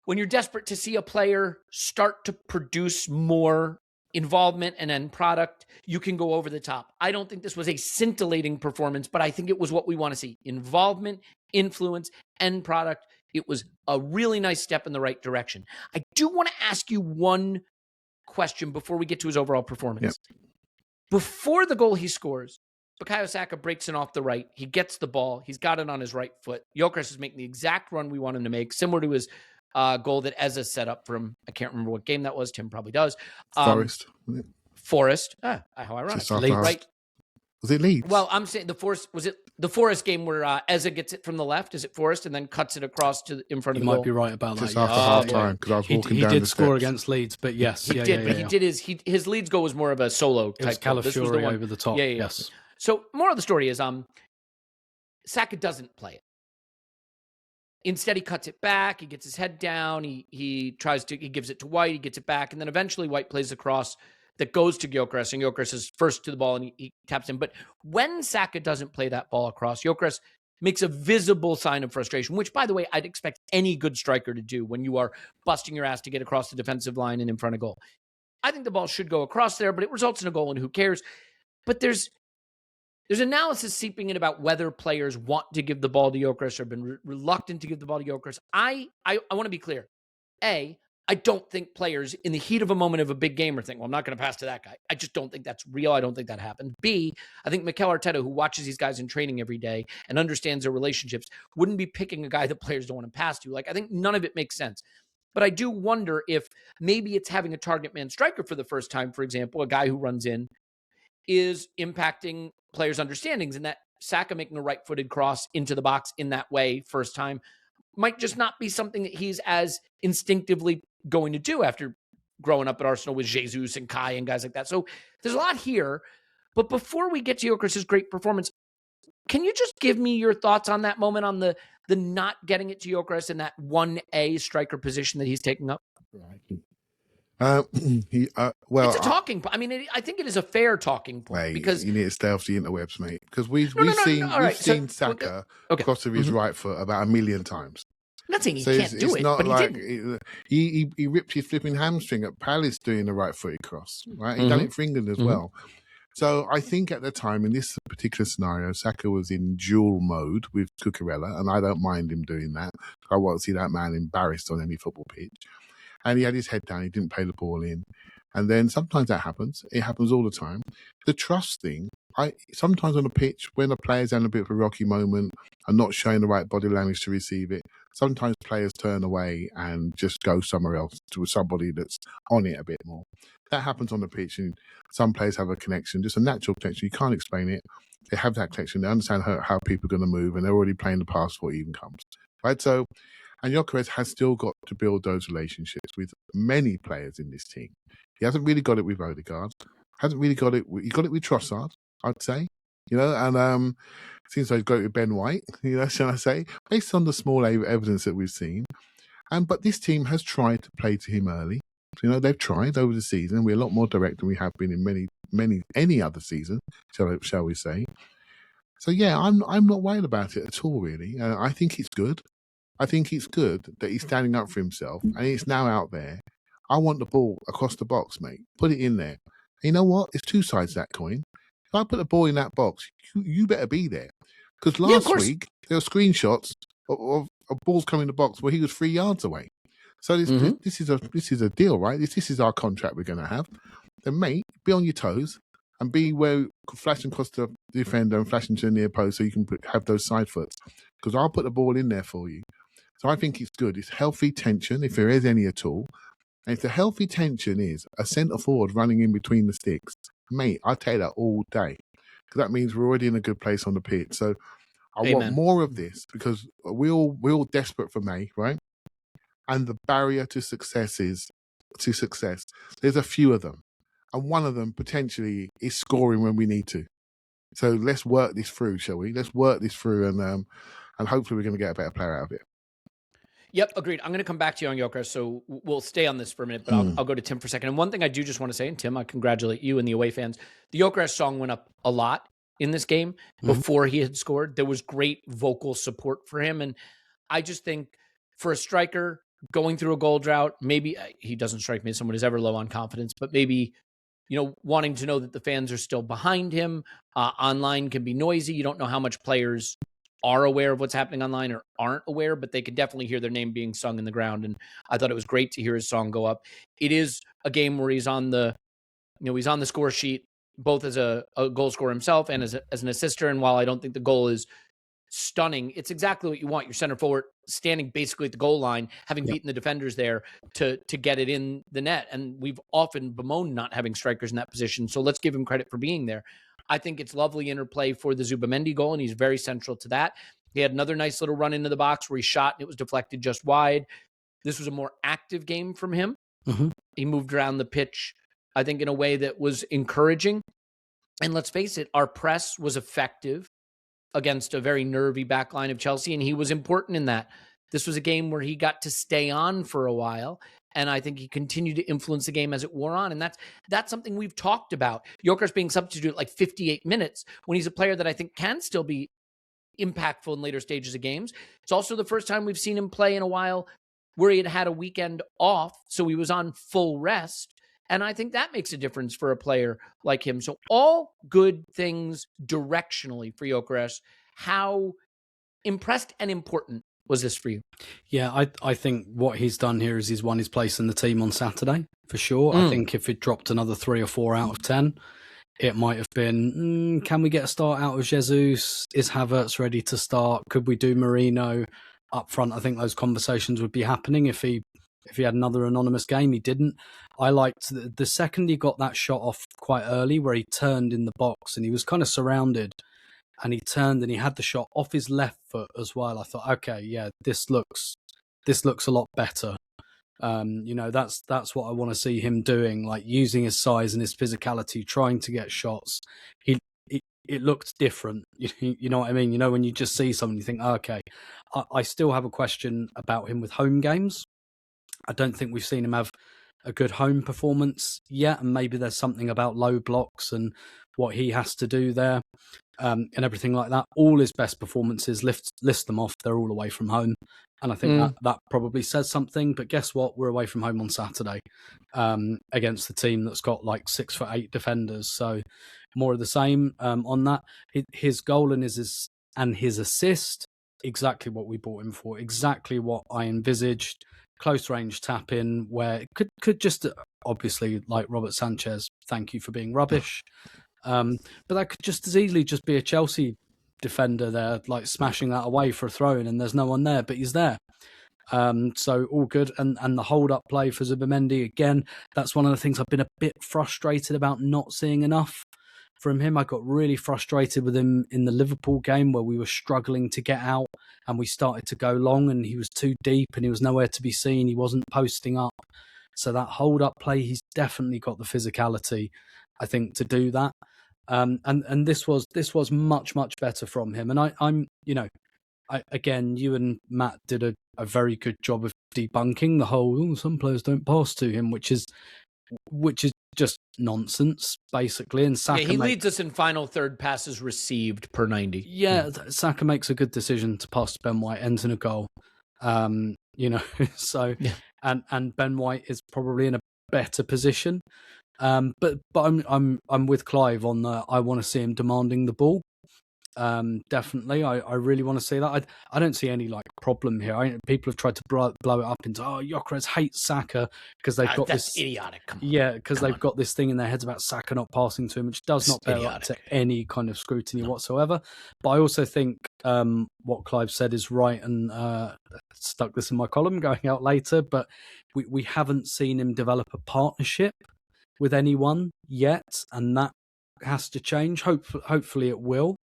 when you're desperate to see a player start to produce more involvement and end product, you can go over the top. I don't think this was a scintillating performance, but I think it was what we want to see. Involvement, influence, end product. It was a really nice step in the right direction. I do want to ask you one question before we get to his overall performance. Yep. Before the goal he scores, Bukayo Saka breaks in off the right. He gets the ball. He's got it on his right foot. Gyokeres is making the exact run we want him to make, similar to his goal that Eza set up from, I can't remember what game that was. Tim probably does. Forest. How ironic. Right. Was it Leeds? Well, I'm saying was it the Forest game where Eza gets it from the left? Is it Forest and then cuts it across to in front of the goal? You might be right about just that. After half time, because I was walking down the steps. He did score against Leeds, but yes. He did, but he did his Leeds goal was more of a solo type. It was Calafiori over the top. Yes. So, moral of the story is, Saka doesn't play it. Instead, he cuts it back. He gets his head down. He gives it to White. He gets it back, and then eventually White plays a cross that goes to Gyokeres, and Gyokeres is first to the ball, and he taps him. But when Saka doesn't play that ball across, Gyokeres makes a visible sign of frustration, which, by the way, I'd expect any good striker to do when you are busting your ass to get across the defensive line and in front of goal. I think the ball should go across there, but it results in a goal, and who cares? But there's analysis seeping in about whether players want to give the ball to Gyokeres or have been reluctant to give the ball to Gyokeres. I want to be clear. A, I don't think players in the heat of a moment of a big game are thinking, well, I'm not going to pass to that guy. I just don't think that's real. I don't think that happened. B, I think Mikel Arteta, who watches these guys in training every day and understands their relationships, wouldn't be picking a guy that players don't want to pass to. Like, I think none of it makes sense. But I do wonder if maybe it's having a target man striker for the first time, for example, a guy who runs in, is impacting players' understandings, and that Saka making a right-footed cross into the box in that way first time might just not be something that he's as instinctively going to do after growing up at Arsenal with Jesus and Kai and guys like that. So there's a lot here. But before we get to Gyokeres' great performance, can you just give me your thoughts on that moment, on the not getting it to Gyokeres in that 1A striker position that he's taking up? Well, it's a talking point. I mean, I think it is a fair talking point because you need to stay off the interwebs, mate. Because we've seen Saka cross with his right foot about 1 million times. I'm not saying he can't do it, but he didn't. He ripped his flipping hamstring at Palace doing the right footed cross. Right, he done it for England as well. So I think at the time in this particular scenario, Saka was in dual mode with Cucurella, and I don't mind him doing that. I won't see that man embarrassed on any football pitch. And he had his head down. He didn't play the ball in. And then sometimes that happens. It happens all the time. The trust thing, sometimes on the pitch, when a player's in a bit of a rocky moment and not showing the right body language to receive it, sometimes players turn away and just go somewhere else to somebody that's on it a bit more. That happens on the pitch, and some players have a connection, just a natural connection. You can't explain it. They have that connection. They understand how people are going to move, and they're already playing the pass before it even comes. Right? So, and Gyokeres has still got to build those relationships with many players in this team. He hasn't really got it with Odegaard. Hasn't really got it. He got it with Trossard, I'd say. And seems like he's got it with Ben White. Shall I say? Based on the small evidence that we've seen, But this team has tried to play to him early. They've tried over the season. We're a lot more direct than we have been in any other season, shall we say. So yeah, I'm not worried about it at all, really. I think it's good. I think it's good that he's standing up for himself and it's now out there. I want the ball across the box, mate. Put it in there. And you know what? There's two sides to that coin. If I put the ball in that box, you better be there. Because last week, there were screenshots of balls coming in the box where he was 3 yards away. So this is a deal, right? This is our contract we're going to have. Then, mate, be on your toes and be where flashing across the defender and flashing to the near post so you can have those side foots. Because I'll put the ball in there for you. So I think it's good. It's healthy tension, if there is any at all. And if the healthy tension is a centre forward running in between the sticks, mate, I take that all day. Because that means we're already in a good place on the pitch. So I want more of this because we're all desperate for May, right? And the barrier to success. There's a few of them. And one of them potentially is scoring when we need to. So let's work this through, shall we? Let's work this through and hopefully we're going to get a better player out of it. Yep, agreed. I'm going to come back to you on Gyokeres, so we'll stay on this for a minute, but I'll go to Tim for a second. And one thing I do just want to say, and Tim, I congratulate you and the away fans, the Gyokeres song went up a lot in this game before he had scored. There was great vocal support for him, and I just think for a striker going through a goal drought, maybe he doesn't strike me as someone who's ever low on confidence, but maybe wanting to know that the fans are still behind him. Online can be noisy. You don't know how much players are aware of what's happening online or aren't aware, but they could definitely hear their name being sung in the ground. And I thought it was great to hear his song go up. It is a game where he's on the score sheet, both as a goal scorer himself and as an assister. And while I don't think the goal is stunning, it's exactly what you want. Your center forward standing basically at the goal line, having beaten the defenders there to get it in the net. And we've often bemoaned not having strikers in that position. So let's give him credit for being there. I think it's lovely interplay for the Zubimendi goal, and he's very central to that. He had another nice little run into the box where he shot and it was deflected just wide. This was a more active game from him. He moved around the pitch, I think, in a way that was encouraging. And let's face it, our press was effective against a very nervy backline of Chelsea, and he was important in that. This was a game where he got to stay on for a while, and I think he continued to influence the game as it wore on, and that's something we've talked about. Gyokeres being substituted like 58 minutes when he's a player that I think can still be impactful in later stages of games. It's also the first time we've seen him play in a while where he had a weekend off, so he was on full rest. And I think that makes a difference for a player like him. So all good things directionally for Gyokeres. How impressed and important was this for you? Yeah, I think what he's done here is he's won his place in the team on Saturday, for sure. I think if it dropped another 3 or 4 out of 10, it might have been, can we get a start out of Jesus? Is Havertz ready to start? Could we do Marino up front? I think those conversations would be happening if he had another anonymous game. He didn't. I liked the second he got that shot off quite early where he turned in the box and he was kind of surrounded and he turned and he had the shot off his left foot as well. I thought, okay, yeah, this looks a lot better. That's what I want to see him doing, like using his size and his physicality, trying to get shots. It looked different. You know what I mean? When you just see someone, you think, okay. I still have a question about him with home games. I don't think we've seen him have a good home performance yet, and maybe there's something about low blocks and what he has to do there, and everything like that. All his best performances, list them off, they're all away from home, and I think that probably says something. But guess what? We're away from home on Saturday against the team that's got like 6'8" defenders, so more of the same on that. His goal and his assist, exactly what we bought him for, exactly what I envisaged. Close range tap in where it could just obviously, like Robert Sanchez, thank you for being rubbish, but that could just as easily just be a Chelsea defender there, like smashing that away for a throw in, and there's no one there, but he's there. So all good, and the hold up play for Zubimendi again. That's one of the things I've been a bit frustrated about not seeing enough from him. I got really frustrated with him in the Liverpool game where we were struggling to get out and we started to go long and he was too deep and he was nowhere to be seen. He wasn't posting up. So that hold up play, he's definitely got the physicality, I think, to do that. And this was much, much better from him. And I'm again, you and Matt did a very good job of debunking the whole some players don't pass to him, which is just nonsense, basically. And Saka he leads us in final third passes received per 90. Yeah, Saka makes a good decision to pass to Ben White, ends in a goal. So and Ben White is probably in a better position. But I'm with Clive on the. I want to see him demanding the ball. Definitely, I really want to see that. I don't see any problem here. People have tried to blow it up into Gyokeres hates Saka because they've got this idiotic. Because they've got this thing in their heads about Saka not passing to him, which does not bear up to any kind of scrutiny whatsoever. But I also think what Clive said is right, and stuck this in my column going out later. But we haven't seen him develop a partnership with anyone yet, and that has to change. Hopefully it will.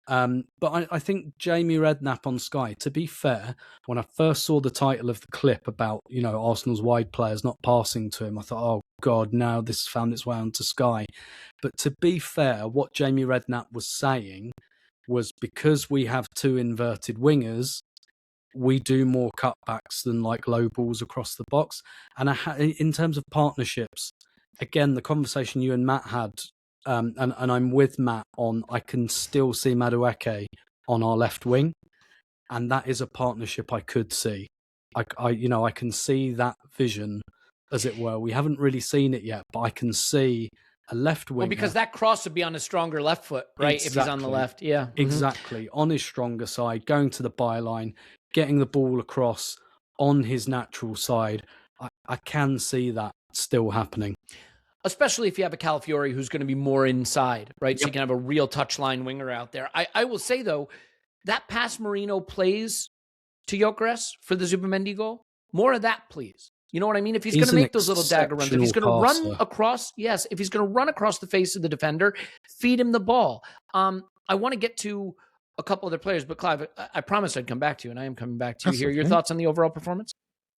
But I think Jamie Redknapp on Sky, to be fair, when I first saw the title of the clip about, Arsenal's wide players not passing to him, I thought, oh God, now this has found its way onto Sky. But to be fair, what Jamie Redknapp was saying was because we have two inverted wingers, we do more cutbacks than low balls across the box. And in terms of partnerships, again, the conversation you and Matt had, and I'm with Matt on, I can still see Madueke on our left wing, and that is a partnership I could see. I can see that vision, as it were. We haven't really seen it yet, but I can see a left wing. Well, because that cross would be on a stronger left foot, right? Exactly. If he's on the left, yeah. Exactly. On his stronger side, going to the byline, getting the ball across on his natural side. I can see that still happening. Especially if you have a Calafiori who's going to be more inside, right? Yep. So you can have a real touchline winger out there. I will say, though, that pass Marino plays to Gyokeres for the Zubimendi goal, more of that, please. You know what I mean? If he's going to make those little dagger runs, if he's going to run across, if he's going to run across the face of the defender, feed him the ball. I want to get to a couple other players, but Clive, I promised I'd come back to you, and I am coming back to you here. Okay. Your thoughts on the overall performance?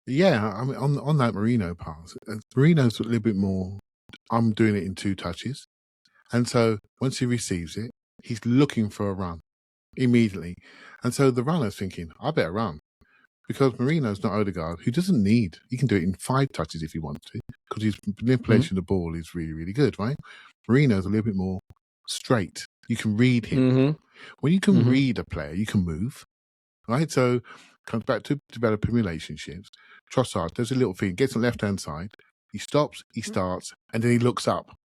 Yeah, I mean, on that Marino pass, Marino's a little bit more. I'm doing it in 2 touches. And so once he receives it, he's looking for a run immediately. And so the runner's thinking, I better run. Because Marino's not Odegaard, who doesn't need, he can do it in 5 touches if he wants to, because his manipulation of the ball is really, really good, right? Marino's a little bit more straight. You can read him. When you can read a player, you can move, right? So comes back to developing relationships. Trossard does a little thing, gets on the left-hand side, he stops, he starts, and then he looks up.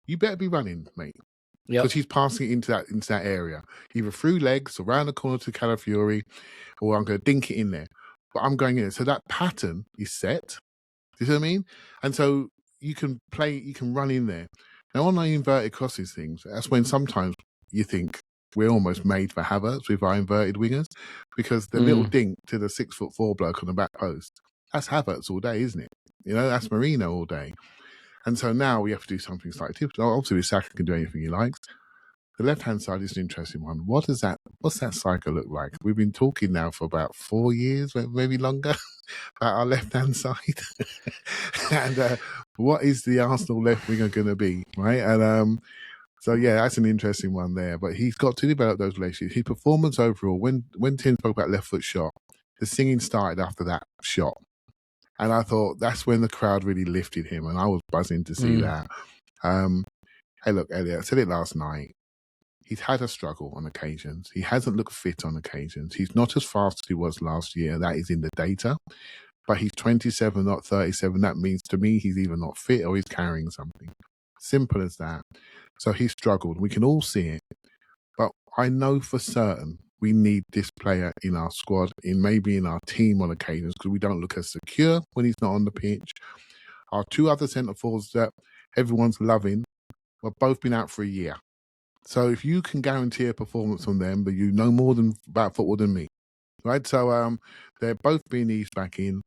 You better be running, mate. Because he's passing it into that area. Either through legs, around the corner to Calafiori, or I'm going to dink it in there. But I'm going in there. So that pattern is set. Do you see what I mean? And so you can run in there. Now on the inverted crosses things, that's when sometimes you think we're almost made for Havertz with our inverted wingers. Because the little dink to the 6'4" bloke on the back post, that's Havertz all day, isn't it? That's Marino all day. And so now we have to do something slightly different. Obviously, Saka can do anything he likes. The left-hand side is an interesting one. What's that cycle look like? We've been talking now for about 4 years, maybe longer, about our left-hand side. And what is the Arsenal left winger going to be, right? And so, yeah, that's an interesting one there. But he's got to develop those relationships. His performance overall, when Tim spoke about left foot shot, the singing started after that shot. And I thought that's when the crowd really lifted him, and I was buzzing to see that. Hey, look, Elliot, I said it last night. He's had a struggle on occasions. He hasn't looked fit on occasions. He's not as fast as he was last year. That is in the data. But he's 27, not 37. That means to me he's either not fit or he's carrying something. Simple as that. So he's struggled. We can all see it. But I know for certain we need this player in our squad, maybe in our team on occasions, because we don't look as secure when he's not on the pitch. Our 2 other centre-forwards that everyone's loving have both been out for a year. So if you can guarantee a performance on them, but you know more about football than me, right? So they're both being eased back in.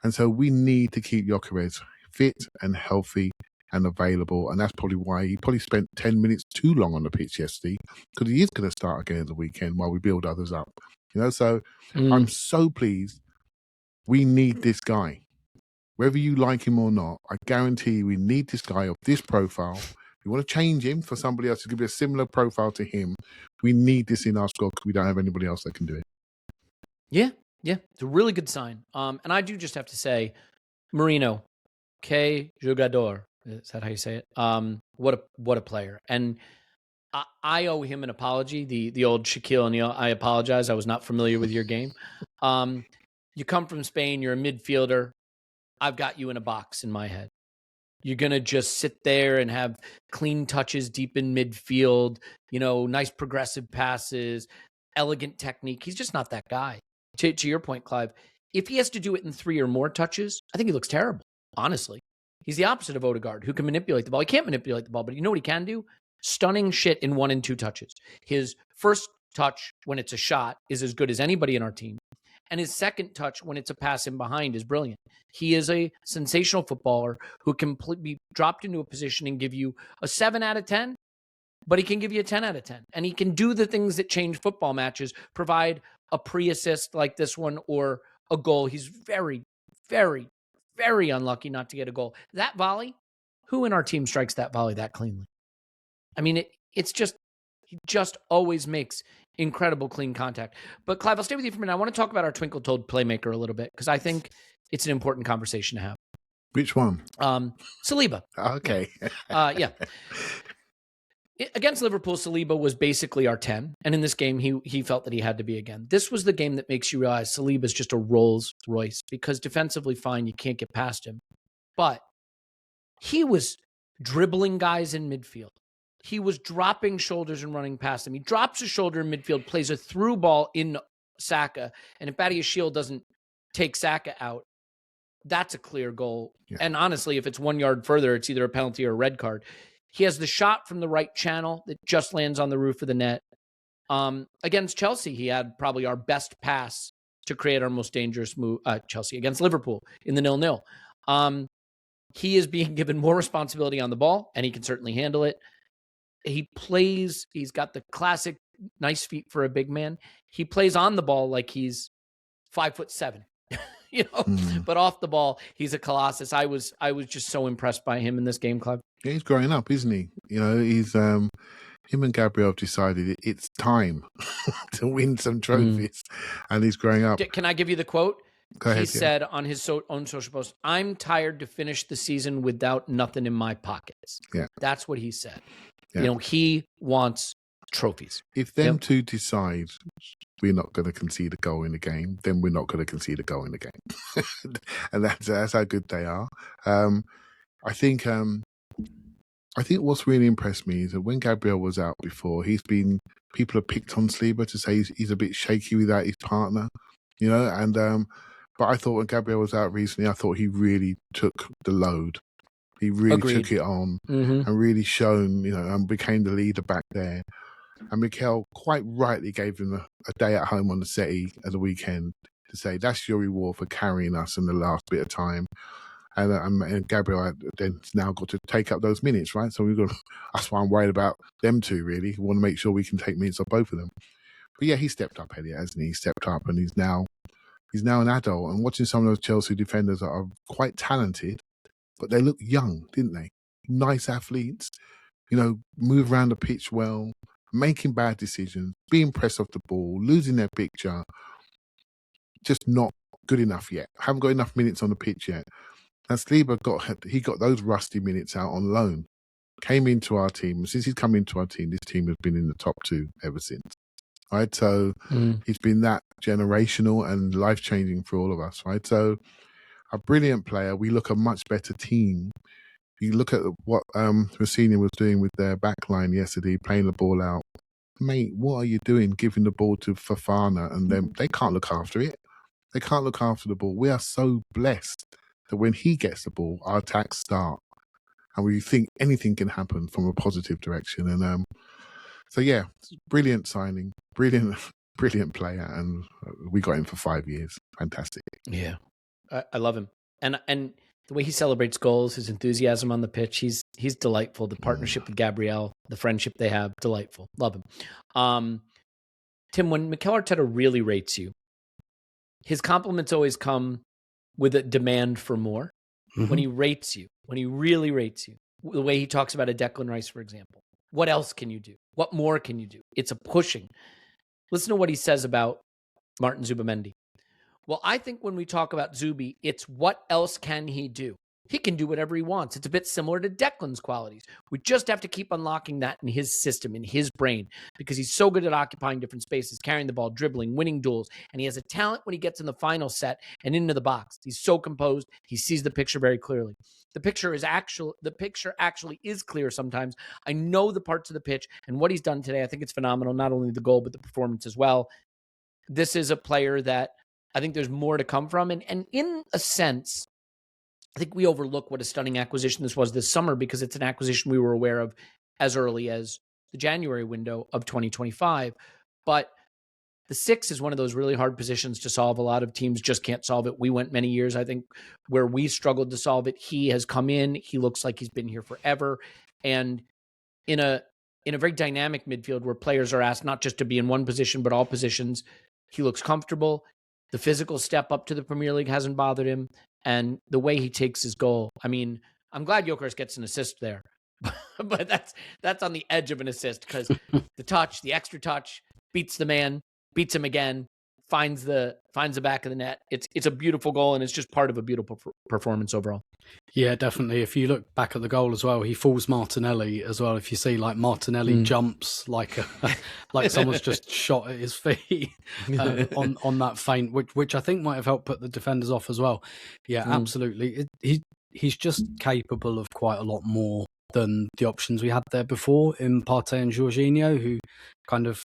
And so we need to keep Gyokeres fit and healthy and available. And that's probably why he probably spent 10 minutes too long on the pitch yesterday, because he is going to start again at the weekend while we build others up. So I'm so pleased. We need this guy. Whether you like him or not, I guarantee we need this guy of this profile. We want to change him for somebody else to give you a similar profile to him. We need this in our squad because we don't have anybody else that can do it. Yeah, it's a really good sign. And I do just have to say, Marino, que jugador. Is that how you say it? What a player. And I owe him an apology. The old Shaquille O'Neal. I apologize. I was not familiar with your game. You come from Spain. You're a midfielder. I've got you in a box in my head. You're going to just sit there and have clean touches deep in midfield, nice progressive passes, elegant technique. He's just not that guy. To your point, Clive, if he has to do it in 3 or more touches, I think he looks terrible, honestly. He's the opposite of Odegaard, who can manipulate the ball. He can't manipulate the ball, but you know what he can do? Stunning shit in 1 and 2 touches. His first touch, when it's a shot, is as good as anybody in our team. And his second touch, when it's a pass in behind, is brilliant. He is a sensational footballer who can be dropped into a position and give you a 7 out of 10, but he can give you a 10 out of 10. And he can do the things that change football matches, provide a pre-assist like this one or a goal. He's very, very, very unlucky not to get a goal. That volley, who in our team strikes that volley that cleanly? I mean, it's just, he just always makes incredible clean contact. But Clive, I'll stay with you for a minute. I want to talk about our twinkle-toed playmaker a little bit because I think it's an important conversation to have. Which one? Saliba. Okay. Yeah. Against Liverpool, Saliba was basically our 10. And in this game, he felt that he had to be again. This was the game that makes you realize Saliba is just a Rolls Royce because defensively fine, you can't get past him. But he was dribbling guys in midfield. He was dropping shoulders and running past them. He drops a shoulder in midfield, plays a through ball in Saka. And if Badiashile doesn't take Saka out, that's a clear goal. Yeah. And honestly, if it's 1 yard further, it's either a penalty or a red card. He has the shot from the right channel that just lands on the roof of the net. Against Chelsea, he had probably our best pass to create our most dangerous move. Chelsea against Liverpool in the 0-0. He is being given more responsibility on the ball, and he can certainly handle it. He's got the classic nice feet for a big man. He plays on the ball like he's 5'7", but off the ball, he's a colossus. I was just so impressed by him in this game, Clive. Yeah, he's growing up, isn't he? He's him and Gabriel have decided it's time to win some trophies, and he's growing up. Can I give you the quote? Go ahead, he said on his own social post, "I'm tired to finish the season without nothing in my pockets." Yeah, that's what he said. Yeah. He wants trophies. If them two decide we're not going to concede a goal in the game, then we're not going to concede a goal in the game, and that's how good they are. I think what's really impressed me is that when Gabriel was out before, people have picked on Saliba to say he's a bit shaky without his partner, but I thought when Gabriel was out recently, I thought he really took the load. He really took it on and really shown, and became the leader back there. And Mikel quite rightly gave him a day at home on the settee at the weekend to say, that's your reward for carrying us in the last bit of time. And Gabriel then now got to take up those minutes, right? So that's why I'm worried about them two, really. We want to make sure we can take minutes off both of them. But yeah, he stepped up, Elliot, hasn't he? He stepped up, and he's now an adult. And watching some of those Chelsea defenders that are quite talented, but they look young, didn't they? Nice athletes, move around the pitch well, making bad decisions, being pressed off the ball, losing their picture, just not good enough yet. Haven't got enough minutes on the pitch yet. And Saliba got those rusty minutes out on loan. Came into our team. Since he's come into our team, this team has been in the top 2 ever since. Right? So he's been that generational and life-changing for all of us, right? So a brilliant player. We look a much better team. You look at what Rossini was doing with their back line yesterday, playing the ball out. Mate, what are you doing giving the ball to Fofana and them? They can't look after it. They can't look after the ball. We are so blessed that when he gets the ball, our attacks start. And we think anything can happen from a positive direction. And so, yeah, brilliant signing, brilliant player. And we got him for 5 years. Fantastic. Yeah, I love him. And the way he celebrates goals, his enthusiasm on the pitch, he's delightful. The partnership with Gabriel, the friendship they have, delightful. Love him. Tim, when Mikel Arteta really rates you, his compliments always come with a demand for more. When he rates you, when he really rates you, the way he talks about a Declan Rice, for example, what else can you do? What more can you do? It's a pushing. Listen to what he says about Martin Zubimendi. Well, I think when we talk about Zubi, it's what else can he do? He can do whatever he wants. It's a bit similar to Declan's qualities. We just have to keep unlocking that in his system, in his brain, because he's so good at occupying different spaces, carrying the ball, dribbling, winning duels, and he has a talent when he gets in the final set and into the box. He's so composed. He sees the picture very clearly. The picture actually is clear sometimes. I know the parts of the pitch and what he's done today. I think it's phenomenal, not only the goal, but the performance as well. This is a player that I think there's more to come from. And in a sense, I think we overlook what a stunning acquisition this was this summer because it's an acquisition we were aware of as early as the January window of 2025. But the 6 is one of those really hard positions to solve. A lot of teams just can't solve it. We went many years, I think, where we struggled to solve it. He has come in. He looks like he's been here forever. And in a very dynamic midfield where players are asked not just to be in one position, but all positions, he looks comfortable. The physical step up to the Premier League hasn't bothered him. And the way he takes his goal, I mean, I'm glad Gyokeres gets an assist there, but that's on the edge of an assist because the extra touch, beats the man, beats him again, finds the back of the net. It's a beautiful goal, and it's just part of a beautiful performance overall. Yeah, definitely. If you look back at the goal as well, he fools Martinelli as well. If you see like Martinelli jumps like someone's just shot at his feet on that feint, which I think might have helped put the defenders off as well. Yeah, absolutely. He's just capable of quite a lot more than the options we had there before in Partey and Jorginho, who kind of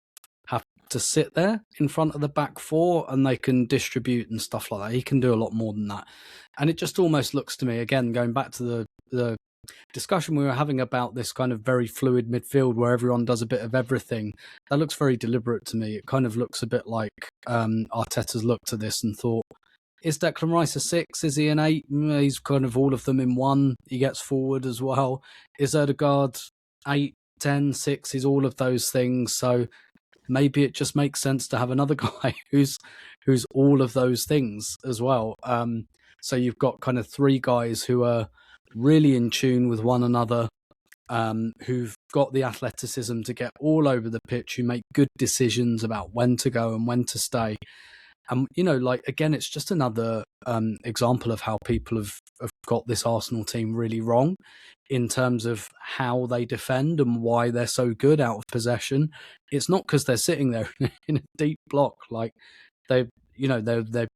have to sit there in front of the back four and they can distribute and stuff like that. He can do a lot more than that. And it just almost looks to me, again, going back to the discussion we were having about this kind of very fluid midfield where everyone does a bit of everything, that looks very deliberate to me. It kind of looks a bit like Arteta's looked at this and thought, is Declan Rice a 6? Is he an 8? He's kind of all of them in one. He gets forward as well. Is Odegaard 8, 10, 6? He's all of those things. So maybe it just makes sense to have another guy who's all of those things as well. So you've got kind of 3 guys who are really in tune with one another, who've got the athleticism to get all over the pitch, who make good decisions about when to go and when to stay. And, you know, like, again, it's just another example of how people have got this Arsenal team really wrong in terms of how they defend and why they're so good out of possession. It's not because they're sitting there in a deep block. Like, they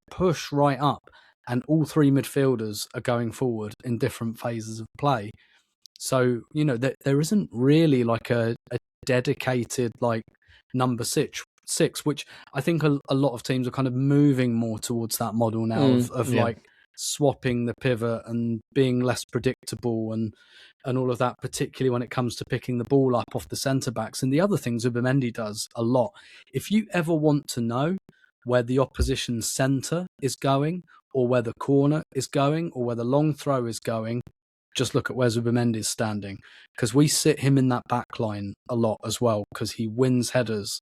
push right up and all 3 midfielders are going forward in different phases of play. So, you know, there isn't really like a dedicated, like, number 6, which I think a lot of teams are kind of moving more towards that model now of like swapping the pivot and being less predictable and all of that, particularly when it comes to picking the ball up off the centre-backs. And the other thing Zubimendi does a lot, if you ever want to know where the opposition centre is going or where the corner is going or where the long throw is going, just look at where Zubimendi is standing, because we sit him in that back line a lot as well because he wins headers.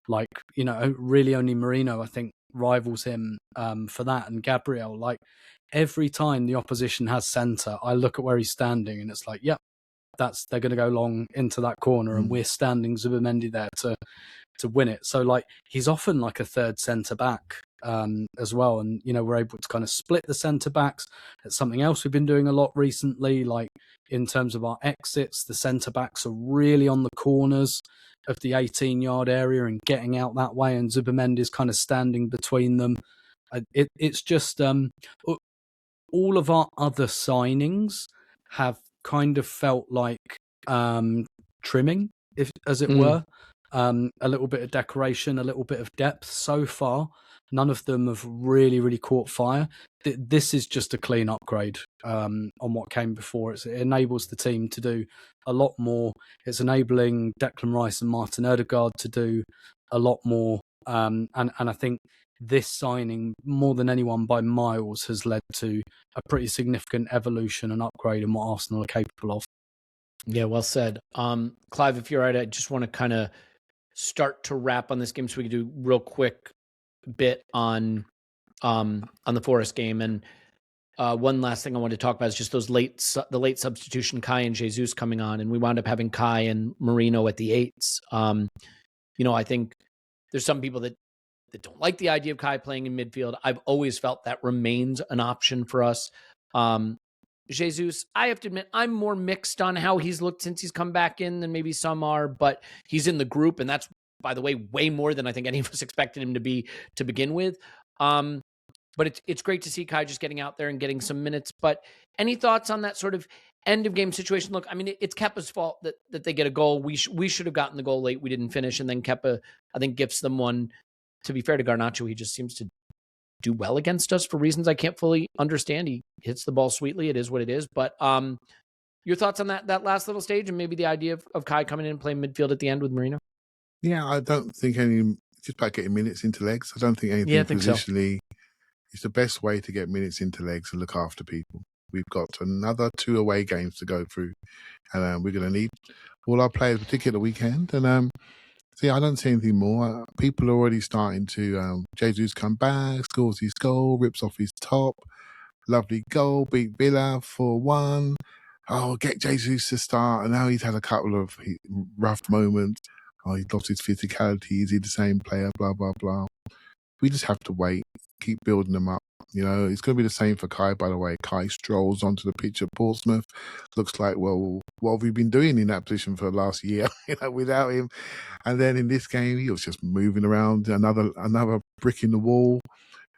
Like, you know, really only Merino, I think, rivals him for that. And Gabriel, like, every time the opposition has centre, I look at where he's standing and it's like, yep, they're going to go long into that corner and we're standing Zubimendi there to win it. So, like, he's often like a third centre-back as well. And, you know, we're able to kind of split the centre-backs. It's something else we've been doing a lot recently, like in terms of our exits, the centre-backs are really on the corners of the 18-yard area and getting out that way, and Zubimendi is kind of standing between them. It's just all of our other signings have kind of felt like trimming, as it were. A little bit of decoration, a little bit of depth. So far, none of them have really caught fire. This is just a clean upgrade on what came before. It enables the team to do a lot more. It's enabling Declan Rice and Martin Odegaard to do a lot more. And I think this signing, more than anyone by miles, has led to a pretty significant evolution and upgrade in what Arsenal are capable of. Yeah, well said. Clive, if you're right, I just want to kind of start to wrap on this game so we can do real quick bit on the Forest game. And one last thing I wanted to talk about is just the late substitution, Kai and Jesus coming on, and we wound up having Kai and Merino at the 8s. You know, I think there's some people that that don't like the idea of Kai playing in midfield. I've always felt that remains an option for us. Jesus, I have to admit, I'm more mixed on how he's looked since he's come back in than maybe some are, but he's in the group, and that's, by the way, way more than I think any of us expected him to be to begin with. But it's great to see Kai just getting out there and getting some minutes. But any thoughts on that sort of end of game situation? Look, I mean, it's Kepa's fault that they get a goal. We should have gotten the goal late. We didn't finish, and then Kepa, I think, gifts them one. To be fair to Garnacho, he just seems to do well against us for reasons I can't fully understand. He hits the ball sweetly. It is what it is. But your thoughts on that last little stage and maybe the idea of Kai coming in and playing midfield at the end with Marino? Yeah, I don't think just about getting minutes into legs. I don't think anything positionally is the best way to get minutes into legs and look after people. We've got another 2 away games to go through, and we're going to need all our players, particularly the weekend. And I don't see anything more. People are already starting to. Jesus come back, scores his goal, rips off his top. Lovely goal, beat Villa 4-1. Oh, get Jesus to start. And now he's had a couple of rough moments. Oh, he's lost his physicality. Is he the same player? Blah, blah, blah. We just have to wait, keep building them up. You know, it's going to be the same for Kai, by the way. Kai strolls onto the pitch at Portsmouth. Looks like, well, what have we been doing in that position for the last year, without him? And then in this game, he was just moving around, another brick in the wall.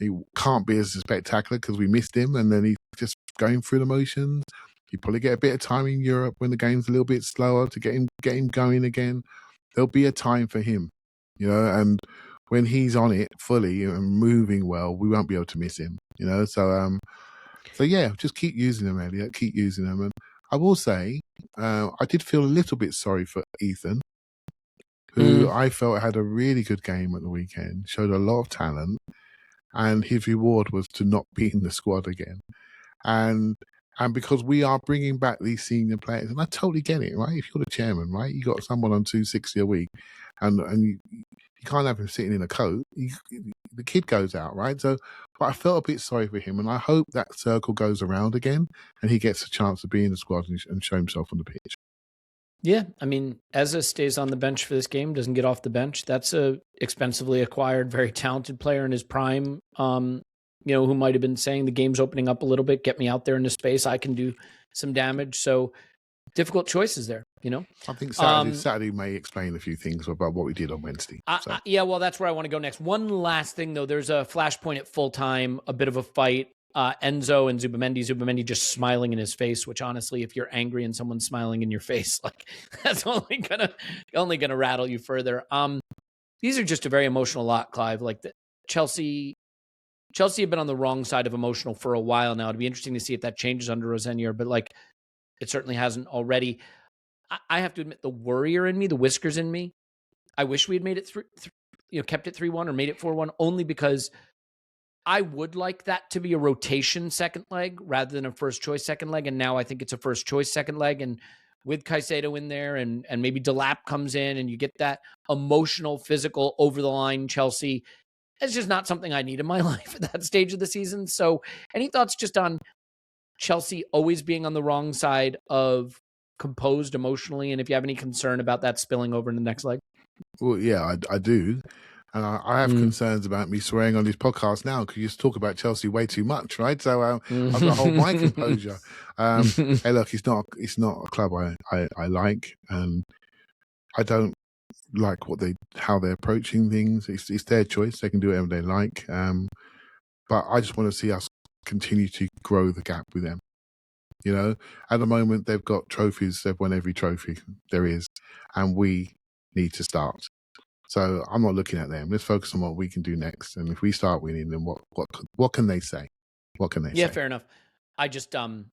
He can't be as spectacular because we missed him, and then he's just going through the motions. You probably get a bit of time in Europe when the game's a little bit slower to get him going again. There'll be a time for him, and when he's on it fully and moving well, we won't be able to miss him, So yeah, just keep using him, Elliot. Keep using him. And I will say, I did feel a little bit sorry for Ethan, who I felt had a really good game at the weekend, showed a lot of talent, and his reward was to not be in the squad again. And because we are bringing back these senior players, and I totally get it, right? If you're the chairman, right, you got someone on 260 a week, and you can't have him sitting in a coat. The kid goes out, right? So, but I felt a bit sorry for him, and I hope that circle goes around again, and he gets a chance to be in the squad and show himself on the pitch. Yeah, I mean, Eza stays on the bench for this game, doesn't get off the bench. That's a expensively acquired, very talented player in his prime. Who might have been saying the game's opening up a little bit, get me out there into space, I can do some damage. So difficult choices there, I think Saturday may explain a few things about what we did on Wednesday. Yeah, well, that's where I want to go next. One last thing, though. There's a flashpoint at full time, a bit of a fight. Enzo and Zubimendi just smiling in his face, which honestly, if you're angry and someone's smiling in your face, like that's only gonna rattle you further. These are just a very emotional lot, Clive. Like Chelsea have been on the wrong side of emotional for a while now. It'd be interesting to see if that changes under Rosenior, but like it certainly hasn't already. I have to admit, the worrier in me, the whiskers in me, I wish we had made it kept it 3-1 or made it 4-1, only because I would like that to be a rotation second leg rather than a first choice second leg. And now I think it's a first choice second leg. And with Caicedo in there and maybe Delap comes in and you get that emotional, physical, over the line Chelsea, it's just not something I need in my life at that stage of the season. So any thoughts just on Chelsea always being on the wrong side of composed emotionally? And if you have any concern about that spilling over in the next leg? Well, yeah, I do. And I have concerns about me swearing on this podcast now because you just talk about Chelsea way too much, right? So I've got to hold my composure. Hey, look, it's not a club I like, and I don't like how they're approaching things. It's their choice; they can do whatever they like. But I just want to see us continue to grow the gap with them. At the moment they've got trophies; they've won every trophy there is, and we need to start. So I'm not looking at them. Let's focus on what we can do next. And if we start winning, then what can they say? What can they say? Yeah, fair enough. I just, I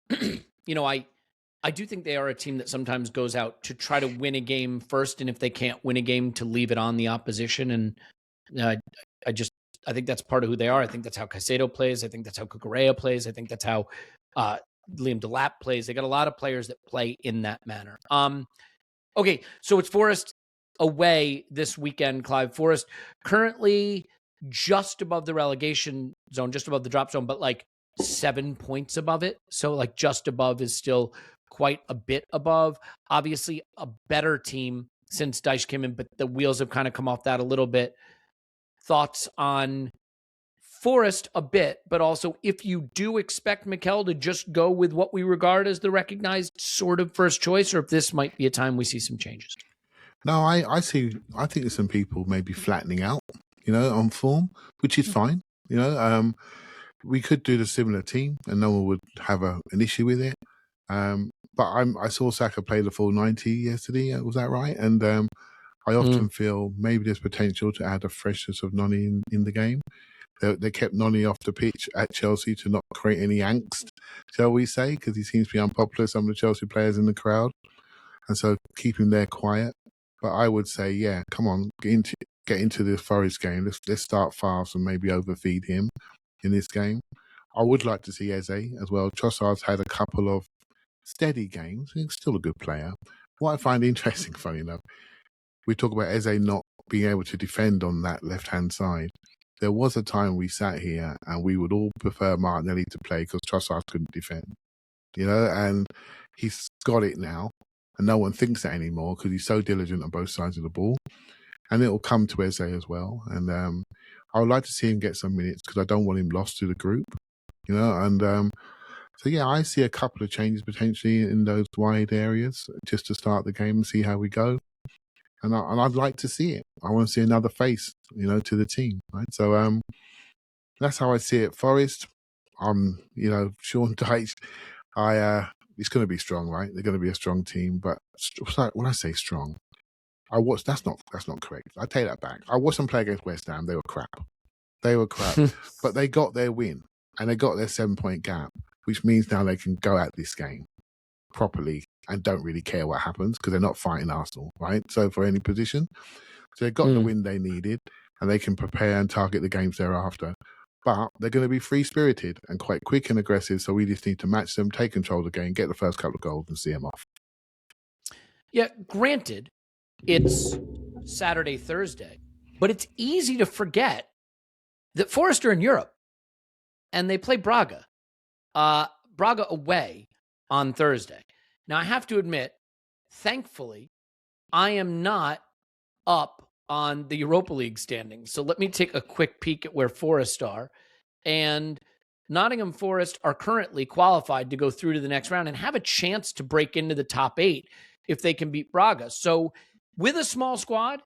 do think they are a team that sometimes goes out to try to win a game first. And if they can't win a game, to leave it on the opposition. And I think that's part of who they are. I think that's how Caicedo plays. I think that's how Gyokeres plays. I think that's how Liam Delap plays. They got a lot of players that play in that manner. Okay, so it's Forest away this weekend, Clive. Forest currently just above the relegation zone, just above the drop zone, but like 7 points above it. So like just above is still quite a bit above. Obviously a better team since Dyche came in, but the wheels have kind of come off that a little bit. thoughts on Forest a bit, but also if you do expect Mikel to just go with what we regard as the recognized sort of first choice, or if this might be a time we see some changes. No, I think there's some people maybe flattening out, on form, which is fine. We could do the similar team and no one would have an issue with it. But I saw Saka play the full 90 yesterday. Was that right? And I often feel maybe there's potential to add a freshness of Noni in the game. They kept Noni off the pitch at Chelsea to not create any angst, shall we say, because he seems to be unpopular, some of the Chelsea players in the crowd. And so keep him there quiet. But I would say, yeah, come on, get into the Forest game. Let's start fast and maybe overfeed him in this game. I would like to see Eze as well. Trossard's had a couple of steady games. He's still a good player. What I find interesting, funny enough, we talk about Eze not being able to defend on that left-hand side. There was a time we sat here and we would all prefer Martinelli to play because Trossard couldn't defend, and he's got it now. And no one thinks that anymore because he's so diligent on both sides of the ball. And it'll come to Eze as well. And I would like to see him get some minutes because I don't want him lost to the group, And so, yeah, I see a couple of changes potentially in those wide areas just to start the game and see how we go. And I'd like to see it. I want to see another face, to the team, right? So that's how I see it. Forest, Sean Dyche, it's going to be strong, right? They're going to be a strong team. But when I say strong, that's not correct. I take that back. I watched them play against West Ham. They were crap. But they got their win and they got their 7-point gap, which means now they can go at this game properly and don't really care what happens because they're not fighting Arsenal, right? So for any position. So they got the win they needed and they can prepare and target the games thereafter. But they're going to be free-spirited and quite quick and aggressive, so we just need to match them, take control of the game, get the first couple of goals and see them off. Yeah, granted, it's Saturday, Thursday, but it's easy to forget that Forest are in Europe and they play Braga. Braga away on Thursday. Now, I have to admit, thankfully, I am not up on the Europa League standings. So let me take a quick peek at where Forest are. And Nottingham Forest are currently qualified to go through to the next round and have a chance to break into the top 8 if they can beat Braga. So with a small squad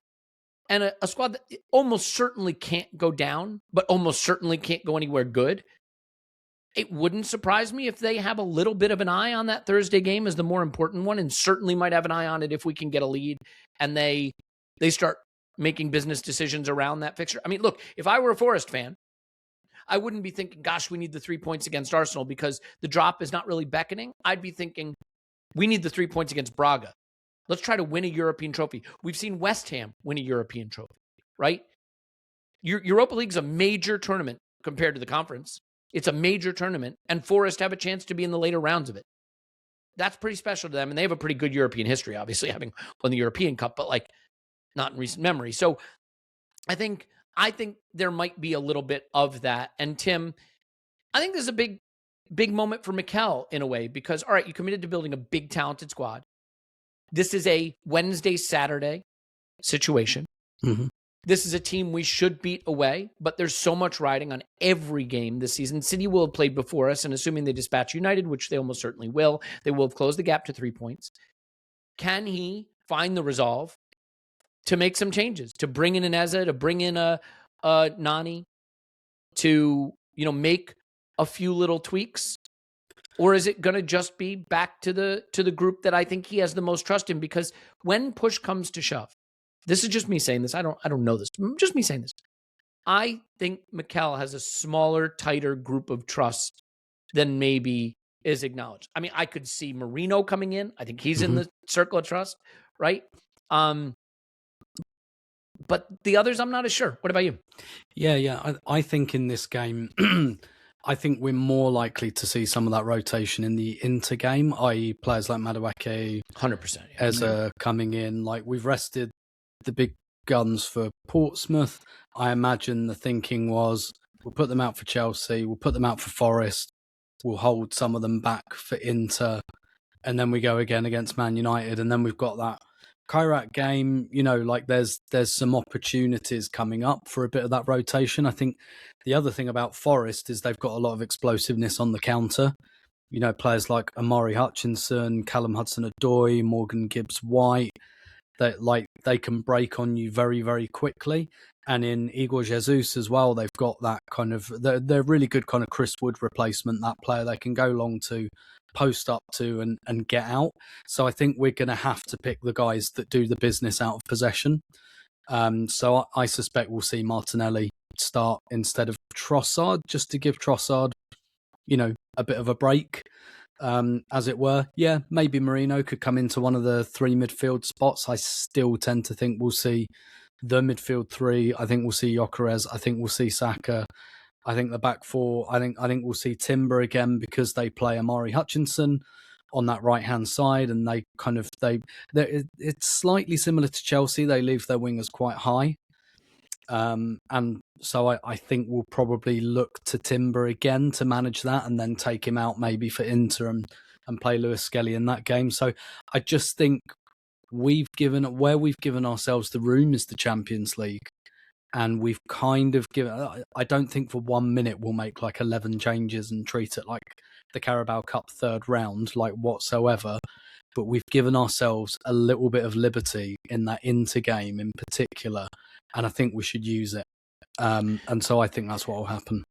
and a squad that almost certainly can't go down, but almost certainly can't go anywhere good, it wouldn't surprise me if they have a little bit of an eye on that Thursday game as the more important one, and certainly might have an eye on it if we can get a lead and they start making business decisions around that fixture. I mean, look, if I were a Forest fan, I wouldn't be thinking, gosh, we need the 3 points against Arsenal because the drop is not really beckoning. I'd be thinking, we need the 3 points against Braga. Let's try to win a European trophy. We've seen West Ham win a European trophy, right? Europa League's a major tournament compared to the conference. It's a major tournament, and Forest have a chance to be in the later rounds of it. That's pretty special to them, and they have a pretty good European history, obviously, having won the European Cup, but not in recent memory. So I think there might be a little bit of that. And Tim, I think this is a big moment for Mikel in a way, because, all right, you committed to building a big, talented squad. This is a Wednesday, Saturday situation. Mm-hmm. This is a team we should beat away, but there's so much riding on every game this season. City will have played before us, and assuming they dispatch United, which they almost certainly will, they will have closed the gap to 3 points. Can he find the resolve to make some changes, to bring in an Eze, to bring in a Nani, to make a few little tweaks? Or is it going to just be back to the group that I think he has the most trust in? Because when push comes to shove, this is just me saying this. I don't know this. Just me saying this. I think Mikel has a smaller, tighter group of trust than maybe is acknowledged. I mean, I could see Marino coming in. I think he's in the circle of trust, right? But the others, I'm not as sure. What about you? Yeah. I think in this game, I think we're more likely to see some of that rotation in the Inter game, i.e. players like Madueke, 100%. Eze coming in. We've rested the big guns for Portsmouth. I imagine the thinking was, we'll put them out for Chelsea, we'll put them out for Forest, we'll hold some of them back for Inter, and then we go again against Man United, and then we've got that Kairat game, like there's some opportunities coming up for a bit of that rotation. I think the other thing about Forest is they've got a lot of explosiveness on the counter. Players like Amari Hutchinson, Callum Hudson-Odoi, Morgan Gibbs-White, they can break on you very, very quickly. And in Igor Jesus as well, they've got that kind of, they're really good kind of Chris Wood replacement, that player they can go long to, post up to and get out. So I think we're going to have to pick the guys that do the business out of possession. So I suspect we'll see Martinelli start instead of Trossard, just to give Trossard, a bit of a break, as it were. Yeah, maybe Merino could come into one of the three midfield spots. I still tend to think we'll see the midfield three. I think we'll see Gyokeres. I think we'll see Saka. I think the back four, I think we'll see Timber again, because they play Amari Hutchinson on that right-hand side, and it's slightly similar to Chelsea. They leave their wingers quite high. And so I think we'll probably look to Timber again to manage that, and then take him out maybe for Inter and play Lewis Skelly in that game. So I just think we've given ourselves the room is the Champions League. And we've kind of I don't think for 1 minute we'll make like 11 changes and treat it like the Carabao Cup third round, like whatsoever. But we've given ourselves a little bit of liberty in that Inter game in particular. And I think we should use it. And so I think that's what will happen.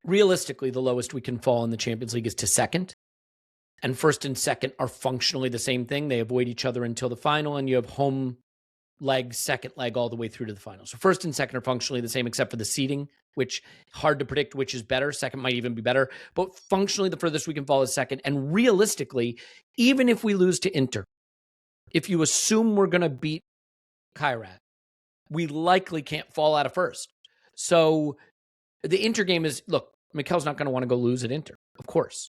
Realistically, the lowest we can fall in the Champions League is to second. And first and second are functionally the same thing. They avoid each other until the final, and you have home leg, second leg, all the way through to the final. So first and second are functionally the same, except for the seeding, which hard to predict which is better. Second might even be better. But functionally, the furthest we can fall is second. And realistically, even if we lose to Inter, if you assume we're going to beat Kairat, we likely can't fall out of first. So the Inter game is, look, Mikel's not going to want to go lose at Inter, of course.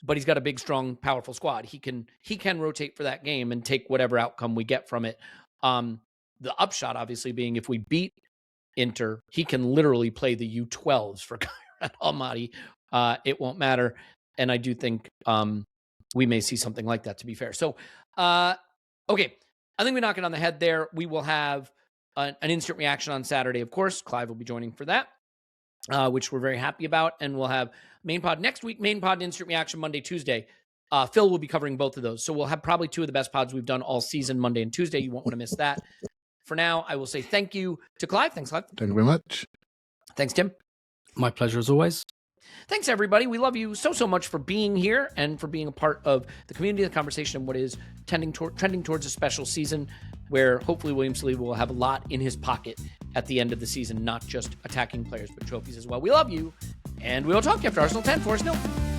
But he's got a big, strong, powerful squad. He can rotate for that game and take whatever outcome we get from it. The upshot, obviously, being if we beat Inter, he can literally play the U12s for Kairat Almaty. It won't matter. And I do think we may see something like that, to be fair. So, okay, I think we knock it on the head there. We will have an instant reaction on Saturday, of course. Clive will be joining for that, which we're very happy about. And we'll have main pod next week, main pod instant reaction Monday, Tuesday. Phil will be covering both of those. So we'll have probably two of the best pods we've done all season, Monday and Tuesday. You won't want to miss that. For now, I will say thank you to Clive. Thanks, Clive. Thank you very much. Thanks, Tim. My pleasure as always. Thanks, everybody. We love you so much for being here and for being a part of the community, the conversation, and what is trending towards a special season where hopefully William Saliba will have a lot in his pocket at the end of the season, not just attacking players, but trophies as well. We love you, and we will talk to you after Arsenal 10, 4-0.